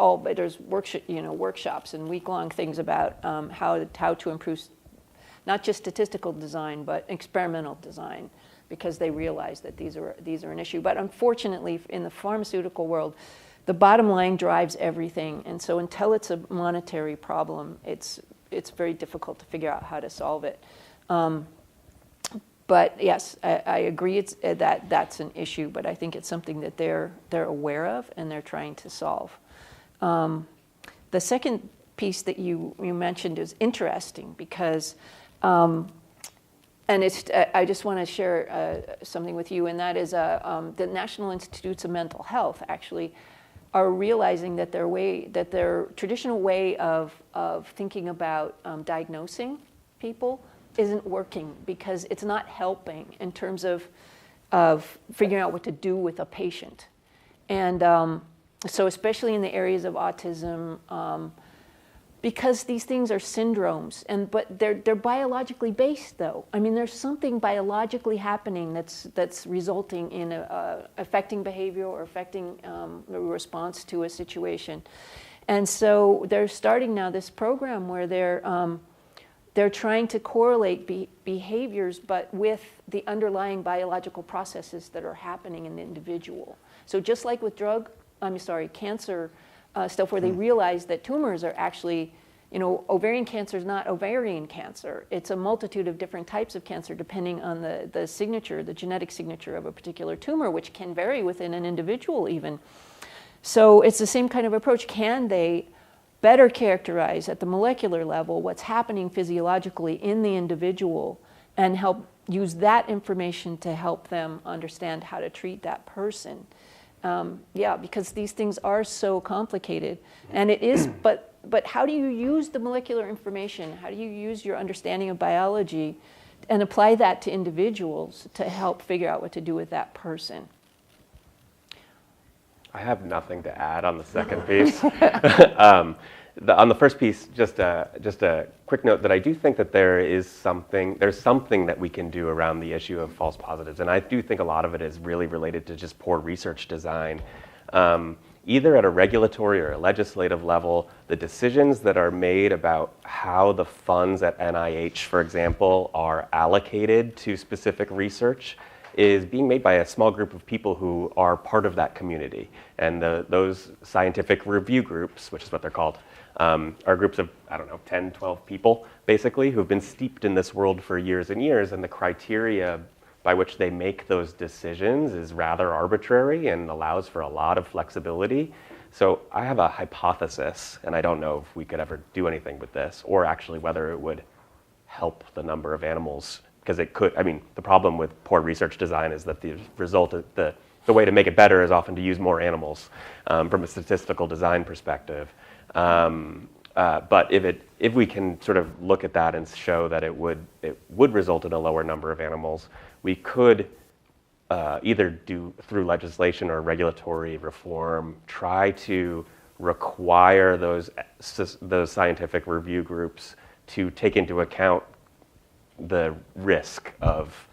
workshops and week-long things about how to improve not just statistical design, but experimental design, because they realize that these are an issue. But unfortunately, in the pharmaceutical world, the bottom line drives everything, and so until it's a monetary problem, it's very difficult to figure out how to solve it. But yes, I agree that's an issue, but I think it's something that they're aware of and they're trying to solve. The second piece that you mentioned is interesting because, and I just want to share something with you, and that is the National Institutes of Mental Health actually are realizing that their traditional way of thinking about diagnosing people isn't working because it's not helping in terms of figuring out what to do with a patient. And so especially in the areas of autism, because these things are syndromes, but they're biologically based though. I mean, there's something biologically happening that's resulting in affecting behavior or affecting the response to a situation. And so they're starting now this program where they're trying to correlate behaviors, but with the underlying biological processes that are happening in the individual. So just like with cancer stuff, where they realize that tumors are actually, ovarian cancer is not ovarian cancer. It's a multitude of different types of cancer depending on the signature, the genetic signature of a particular tumor, which can vary within an individual even. So it's the same kind of approach. Can they better characterize at the molecular level what's happening physiologically in the individual and help use that information to help them understand how to treat that person? Because these things are so complicated, and it is. But how do you use the molecular information? How do you use your understanding of biology and apply that to individuals to help figure out what to do with that person? I have nothing to add on the second piece. On the first piece, just a quick note that I do think that there's something that we can do around the issue of false positives, and I do think a lot of it is really related to just poor research design. Either at a regulatory or a legislative level, the decisions that are made about how the funds at NIH, for example, are allocated to specific research is being made by a small group of people who are part of that community. And those scientific review groups, which is what they're called, are groups of, 10, 12 people, basically, who've been steeped in this world for years and years, and the criteria by which they make those decisions is rather arbitrary and allows for a lot of flexibility. So I have a hypothesis, and I don't know if we could ever do anything with this, or actually whether it would help the number of animals, because it could. The problem with poor research design is that the way to make it better is often to use more animals from a statistical design perspective. But if we can sort of look at that and show that it would result in a lower number of animals, we could either do through legislation or regulatory reform try to require those scientific review groups to take into account the risk of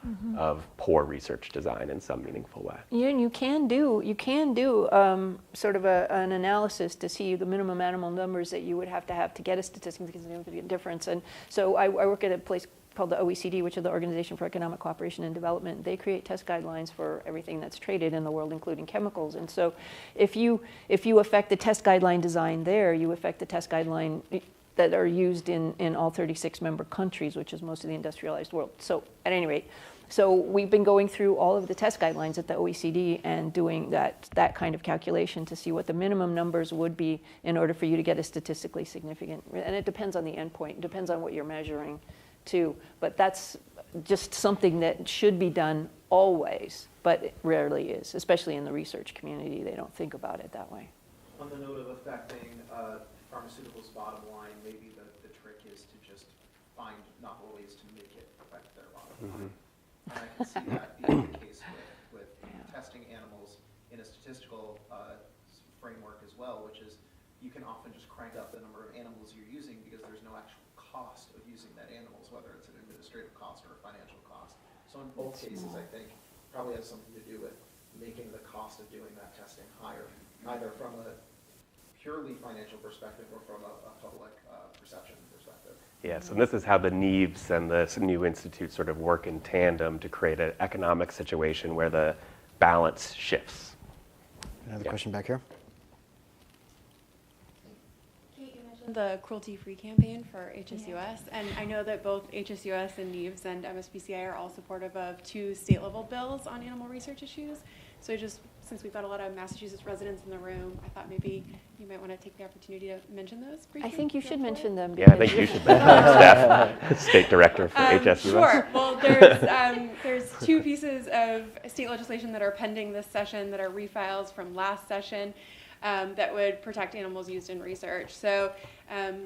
poor research design in some meaningful way. Yeah, and you can do sort of an analysis to see the minimum animal numbers that you would have to get a statistically significant difference. And so I work at a place called the OECD, which is the Organization for Economic Cooperation and Development. They create test guidelines for everything that's traded in the world, including chemicals. And so if you affect the test guideline design there, you affect the test guideline that are used in all 36 member countries, which is most of the industrialized world. So at any rate, so we've been going through all of the test guidelines at the OECD and doing that kind of calculation to see what the minimum numbers would be in order for you to get a statistically significant. And it depends on the endpoint. It depends on what you're measuring too. But that's just something that should be done always, but it rarely is, especially in the research community. They don't think about it that way. On the note of affecting pharmaceuticals' bottom line, maybe the trick is to just find novel ways to make it affect their bottom line. And I can see that being the case with testing animals in a statistical framework as well, which is you can often just crank up the number of animals you're using because there's no actual cost of using that animals, whether it's an administrative cost or a financial cost. So in both cases, I think probably has something to do with making the cost of doing that testing higher, either from a purely financial perspective or from a public perception perspective. Yes, and this is how the NIVs and this new institute sort of work in tandem to create an economic situation where the balance shifts. Another question back here. Kate, you mentioned the cruelty-free campaign for HSUS, and I know that both HSUS and NIVs and MSPCA are all supportive of 2 state-level bills on animal research issues. So just since we've got a lot of Massachusetts residents in the room, I thought maybe you might want to take the opportunity to mention those briefly. I think you should mention them. Yeah, I think you should mention Steph, state director for HSUS. Sure. Well, there's 2 pieces of state legislation that are pending this session that are refiles from last session that would protect animals used in research. So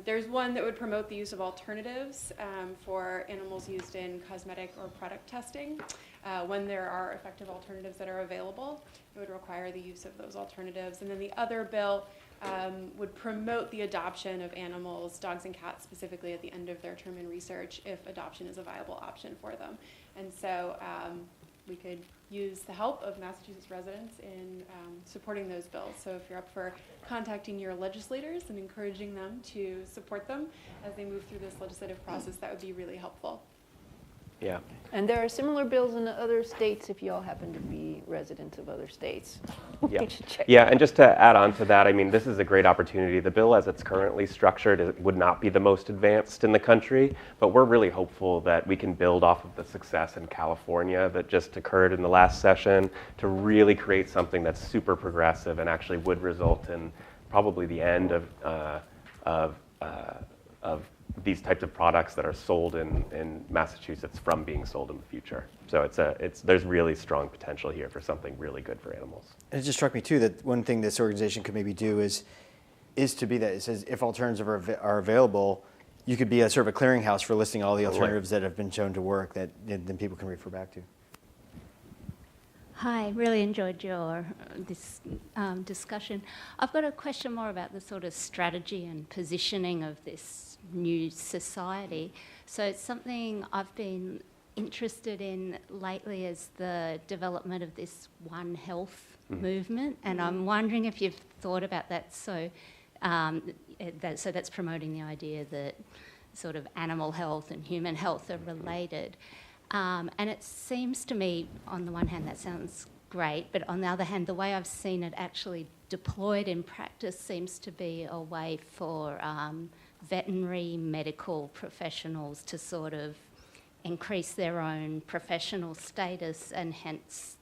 there's one that would promote the use of alternatives for animals used in cosmetic or product testing. When there are effective alternatives that are available, it would require the use of those alternatives. And then the other bill would promote the adoption of animals, dogs and cats specifically, at the end of their term in research if adoption is a viable option for them. And so we could use the help of Massachusetts residents in supporting those bills. So if you're up for contacting your legislators and encouraging them to support them as they move through this legislative process, that would be really helpful. Yeah. And there are similar bills in other states if you all happen to be residents of other states. Yeah. Yeah, and just to add on to that, I mean, this is a great opportunity. The bill as it's currently structured it would not be the most advanced in the country, but we're really hopeful that we can build off of the success in California that just occurred in the last session to really create something that's super progressive and actually would result in probably the end of these types of products that are sold in Massachusetts from being sold in the future. So there's really strong potential here for something really good for animals. And it just struck me too that one thing this organization could maybe do is to be that it says if alternatives are available, you could be a sort of a clearinghouse for listing all the alternatives that have been shown to work that then people can refer back to. Hi, really enjoyed your discussion. I've got a question more about the sort of strategy and positioning of this new society. So it's something I've been interested in lately is the development of this One Health movement, and I'm wondering if you've thought about that. So that's promoting the idea that sort of animal health and human health are related. And it seems to me, on the one hand, that sounds great, but on the other hand, the way I've seen it actually deployed in practice seems to be a way for veterinary medical professionals to sort of increase their own professional status and hence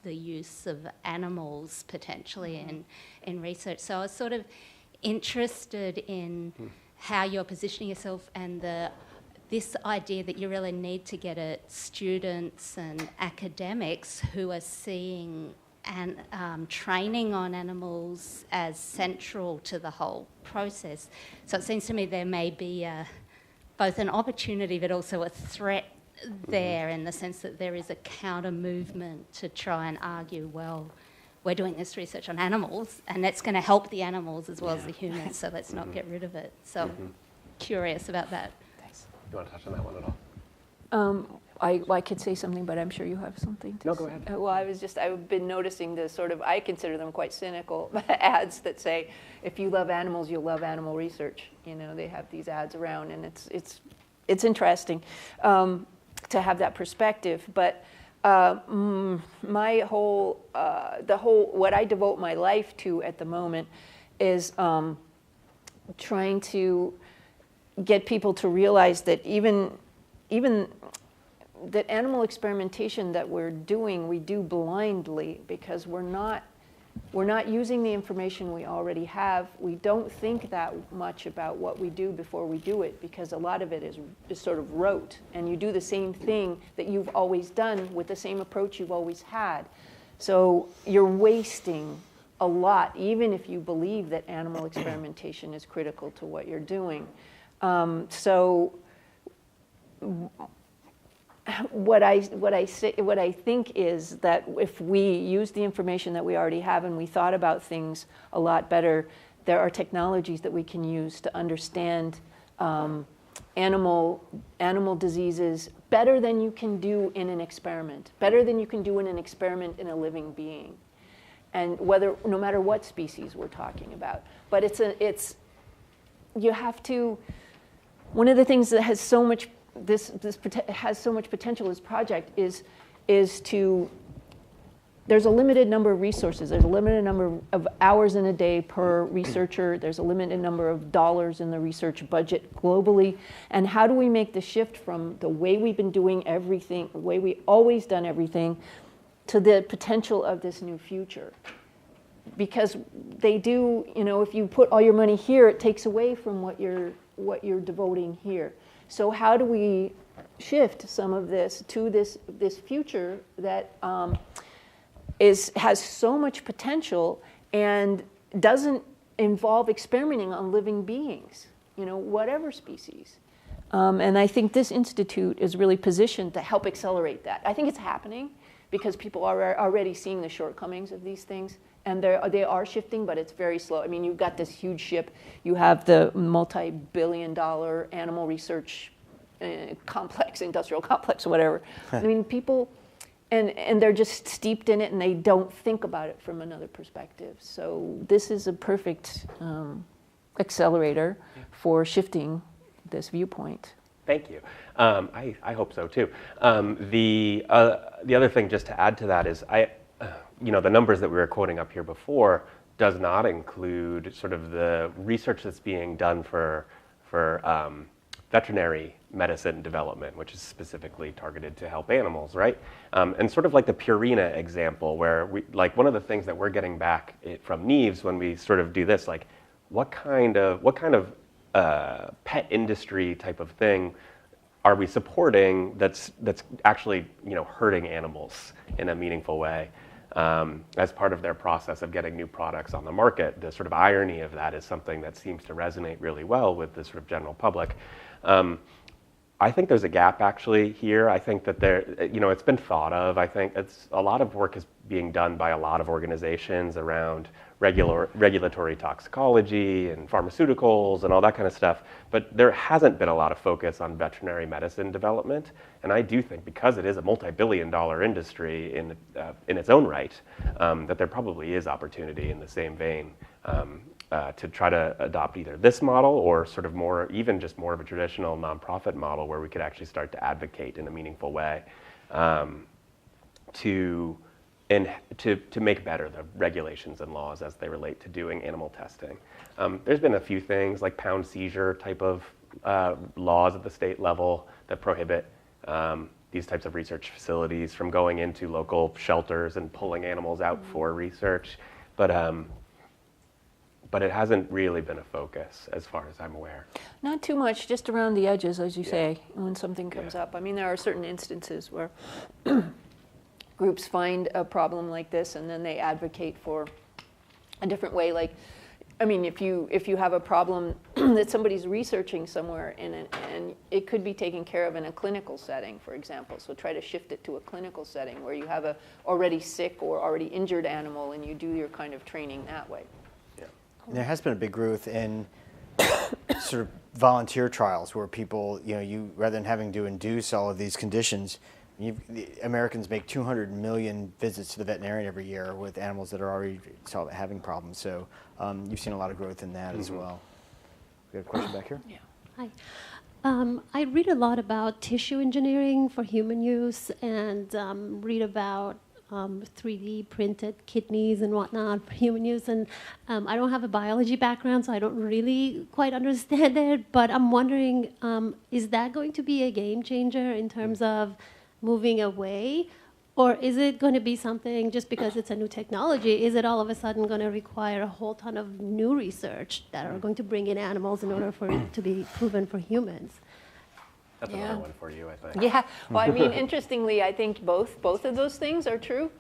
the use of animals potentially in research. So I was sort of interested in how you're positioning yourself and this idea that you really need to get at students and academics who are seeing training on animals as central to the whole process. So it seems to me there may be both an opportunity but also a threat there in the sense that there is a counter movement to try and argue, well, we're doing this research on animals and that's going to help the animals as well as the humans, so let's not get rid of it. So curious about that. You want to touch on that one at all? I could say something, but I'm sure you have something to say. No, go ahead. Well, I've been noticing the sort of, I consider them quite cynical ads that say, if you love animals, you'll love animal research. You know, they have these ads around, and it's interesting to have that perspective. But my whole, what I devote my life to at the moment is trying to get people to realize that even that animal experimentation that we're doing, we do blindly because we're not using the information we already have. We don't think that much about what we do before we do it because a lot of it is sort of rote, and you do the same thing that you've always done with the same approach you've always had. So you're wasting a lot, even if you believe that animal experimentation is critical to what you're doing. So what I think is that if we use the information that we already have and we thought about things a lot better, there are technologies that we can use to understand animal diseases better than you can do in an experiment, better than you can do in an experiment in a living being, and no matter what species we're talking about. But you have to. One of the things that has so much has so much potential. This project is to. There's a limited number of resources. There's a limited number of hours in a day per researcher. There's a limited number of dollars in the research budget globally. And how do we make the shift from the way we've been doing everything, the way we always done everything, to the potential of this new future? Because they do, if you put all your money here, it takes away from what you're devoting here. So how do we shift some of this to this future that has so much potential and doesn't involve experimenting on living beings, whatever species. And I think this institute is really positioned to help accelerate that. I think it's happening because people are already seeing the shortcomings of these things, and they are shifting, but it's very slow. I mean, you've got this huge ship. You have the multi-billion-dollar animal research complex, industrial complex, whatever. I mean, people... And they're just steeped in it, and they don't think about it from another perspective. So this is a perfect accelerator for shifting this viewpoint. Thank you. I hope so too. The other thing, just to add to that, is the numbers that we were quoting up here before does not include sort of the research that's being done for veterinary medicine development, which is specifically targeted to help animals, right? And sort of like the Purina example, where one of the things that we're getting back from Neves when we sort of do this, like what kind of pet industry type of thing are we supporting that's actually hurting animals in a meaningful way as part of their process of getting new products on the market? The sort of irony of that is something that seems to resonate really well with the sort of general public. I think there's a gap actually here. I think that it's been thought of. I think a lot of work is being done by a lot of organizations around regulatory toxicology and pharmaceuticals and all that kind of stuff, but there hasn't been a lot of focus on veterinary medicine development. And I do think, because it is a multi-billion-dollar industry in its own right, that there probably is opportunity in the same vein to try to adopt either this model or sort of more of a traditional nonprofit model where we could actually start to advocate in a meaningful way to make better the regulations and laws as they relate to doing animal testing. There's been a few things like pound seizure type of laws at the state level that prohibit these types of research facilities from going into local shelters and pulling animals out for research. But it hasn't really been a focus as far as I'm aware. Not too much, just around the edges, as you say, when something comes up. I mean, there are certain instances where groups find a problem like this and then they advocate for a different way. Like, I mean, if you have a problem that somebody's researching somewhere and it could be taken care of in a clinical setting, for example. So try to shift it to a clinical setting where you have a already sick or already injured animal and you do your kind of training that way. And there has been a big growth in sort of volunteer trials where people, you rather than having to induce all of these conditions, Americans make 200 million visits to the veterinarian every year with animals that are already having problems. So you've seen a lot of growth in that as well. We have a question back here? Yeah. Hi. I read a lot about tissue engineering for human use and read about 3D printed kidneys and whatnot for human use. And I don't have a biology background, so I don't really quite understand it. But I'm wondering, is that going to be a game changer in terms of moving away? Or is it going to be something, just because it's a new technology, is it all of a sudden going to require a whole ton of new research that are going to bring in animals in order for it to be proven for humans? That's another one for you, I think. Yeah. Well, I mean, interestingly, I think both of those things are true.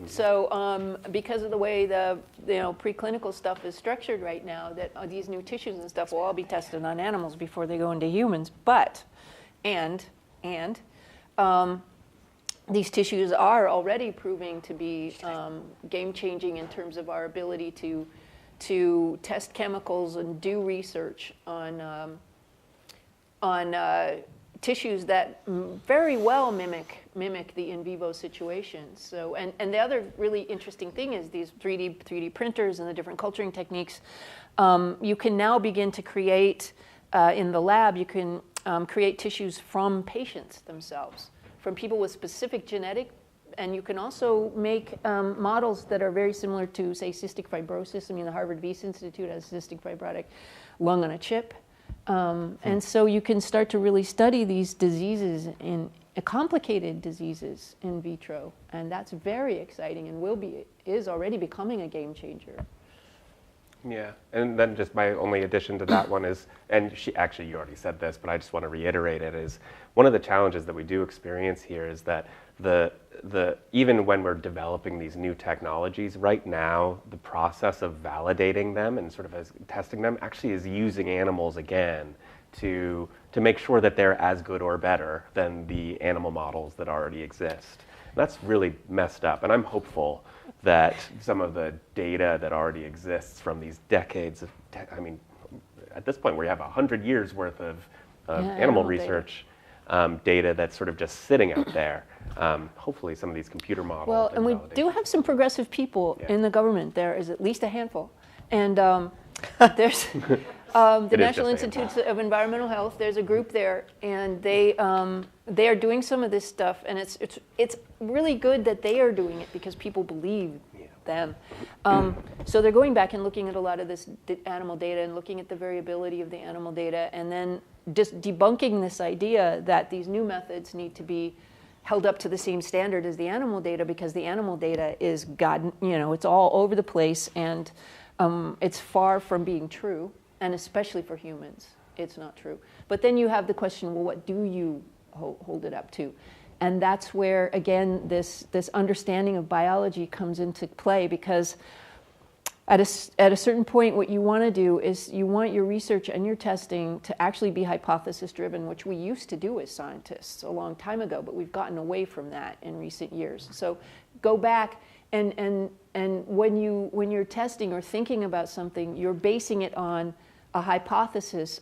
So because of the way the preclinical stuff is structured right now, that these new tissues and stuff will all be tested on animals before they go into humans. But these tissues are already proving to be game-changing in terms of our ability to test chemicals and do research on tissues that very well mimic the in vivo situations. So, and the other really interesting thing is these 3D printers and the different culturing techniques. You can now begin to create in the lab. You can create tissues from patients themselves, from people with specific genetic. And you can also make models that are very similar to, say, cystic fibrosis. I mean, the Harvard Beast Institute has cystic fibrotic lung on a chip. And so you can start to really study these diseases, complicated diseases in vitro. And that's very exciting and is already becoming a game changer. Yeah, and then just my only addition to that one is, and you already said this, but I just want to reiterate it, is one of the challenges that we do experience here is that even when we're developing these new technologies, right now the process of validating them and sort of as testing them actually is using animals again to make sure that they're as good or better than the animal models that already exist. And that's really messed up, and I'm hopeful that some of the data that already exists from these decades of, at this point we have 100 years worth of animal research data that's sort of just sitting out there. Hopefully some of these computer models. Well, and we do have some progressive people in the government. There is at least a handful. And there's the National Institutes of Environmental Health. There's a group there, and they are doing some of this stuff, and it's really good that they are doing it because people believe them. So they're going back and looking at a lot of this animal data and looking at the variability of the animal data, and then just debunking this idea that these new methods need to be held up to the same standard as the animal data, because the animal data is it's all over the place, and it's far from being true, and especially for humans, it's not true. But then you have the question, well, what do you hold it up to? And that's where, again, this understanding of biology comes into play, because at a certain point, what you want to do is you want your research and your testing to actually be hypothesis-driven, which we used to do as scientists a long time ago, but we've gotten away from that in recent years. So go back, and when you're testing or thinking about something, you're basing it on a hypothesis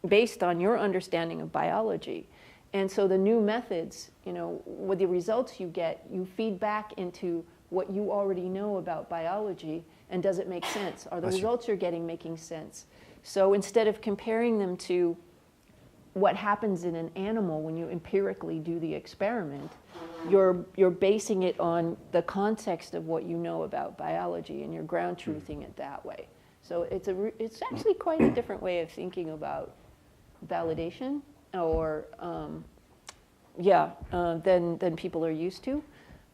based on your understanding of biology. And so the new methods, with the results you get, you feed back into what you already know about biology, and does it make sense? Are the results you're getting making sense? So instead of comparing them to what happens in an animal when you empirically do the experiment, you're basing it on the context of what you know about biology, and you're ground truthing it that way. So it's actually quite a different way of thinking about validation, or than people are used to.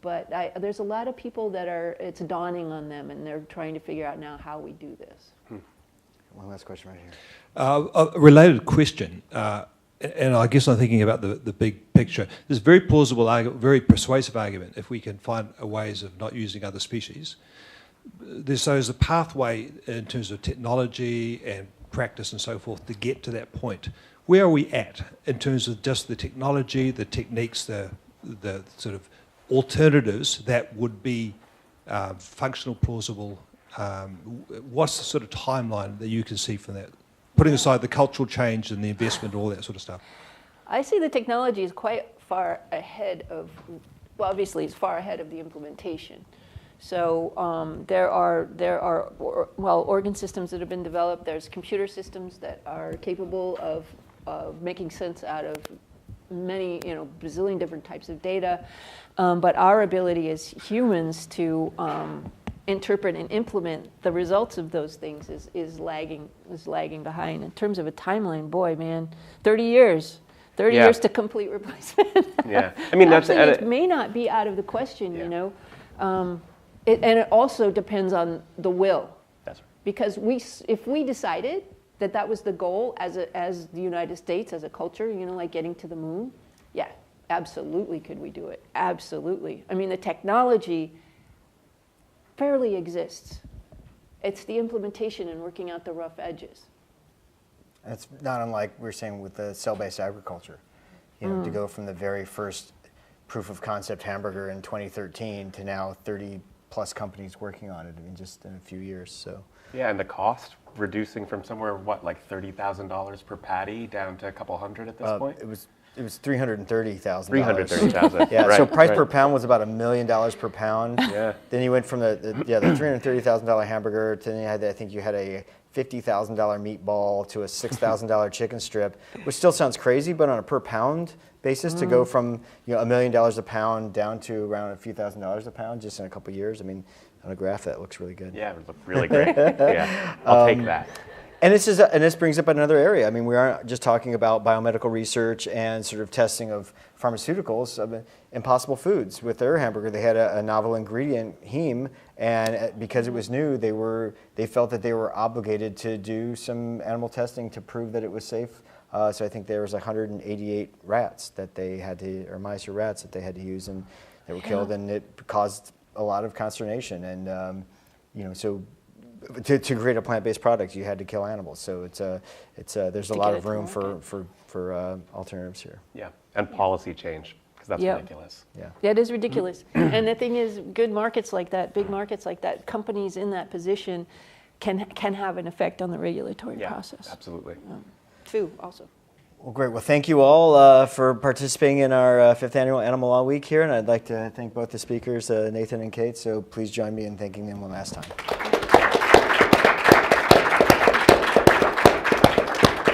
But there's a lot of people that it's dawning on them, and they're trying to figure out now how we do this. One last question right here. A related question, and I guess I'm thinking about the big picture. There's a very plausible, very persuasive argument if we can find ways of not using other species. There's a pathway in terms of technology and practice and so forth to get to that point. Where are we at in terms of just the technology, the techniques, the sort of alternatives that would be functional, plausible? What's the sort of timeline that you can see from that? Putting aside the cultural change and the investment, all that sort of stuff. I see the technology is quite far ahead of, well, obviously it's far ahead of the implementation. So there are organ systems that have been developed. There's computer systems that are capable of making sense out of many, bazillion different types of data. But our ability as humans to interpret and implement the results of those things is lagging behind. In terms of a timeline, boy, man, 30 years. 30 years to complete replacement. Yeah, I mean, it may not be out of the question, and it also depends on the will. That's right. Because if we decided that was the goal as the United States, as a culture, like getting to the moon, yeah, absolutely could we do it? Absolutely. I mean, the technology fairly exists. It's the implementation and working out the rough edges. It's not unlike we were saying with the cell-based agriculture. You know, to go from the very first proof of concept hamburger in 2013 to now 30 plus companies working on it in just in a few years. So yeah, and the cost reducing from somewhere like $30,000 per patty down to a couple hundred at this point. It was $330,000. $330,000. Yeah. Right, So price right. per pound was about $1 million per pound. Yeah. Then you went from the $330,000 hamburger to then you had, I think you had a $50,000 meatball to a $6,000 chicken strip, which still sounds crazy, but on a per pound basis, to go from $1 million a pound down to around a few $1,000s a pound just in a couple of years. I mean, on a graph that looks really good. Yeah, it looked really great. Yeah, I'll take that. And this brings up another area. I mean, we aren't just talking about biomedical research and sort of testing of pharmaceuticals, of Impossible Foods. With their hamburger, they had a novel ingredient, heme, and because it was new, they felt that they were obligated to do some animal testing to prove that it was safe. So I think there was 188 rats that they had to, or mice or rats that they had to use, and they were killed, and it caused a lot of consternation. And so to create a plant-based product, you had to kill animals. So there's a lot of room for alternatives here. Yeah, and policy change, because that's ridiculous. Yeah, that is ridiculous. And the thing is, good markets like that, big markets like that, companies in that position can have an effect on the regulatory process. Absolutely. Too, also. Well, great. Well, thank you all for participating in our 5th annual Animal Law Week here, and I'd like to thank both the speakers, Nathan and Kate. So please join me in thanking them one last time.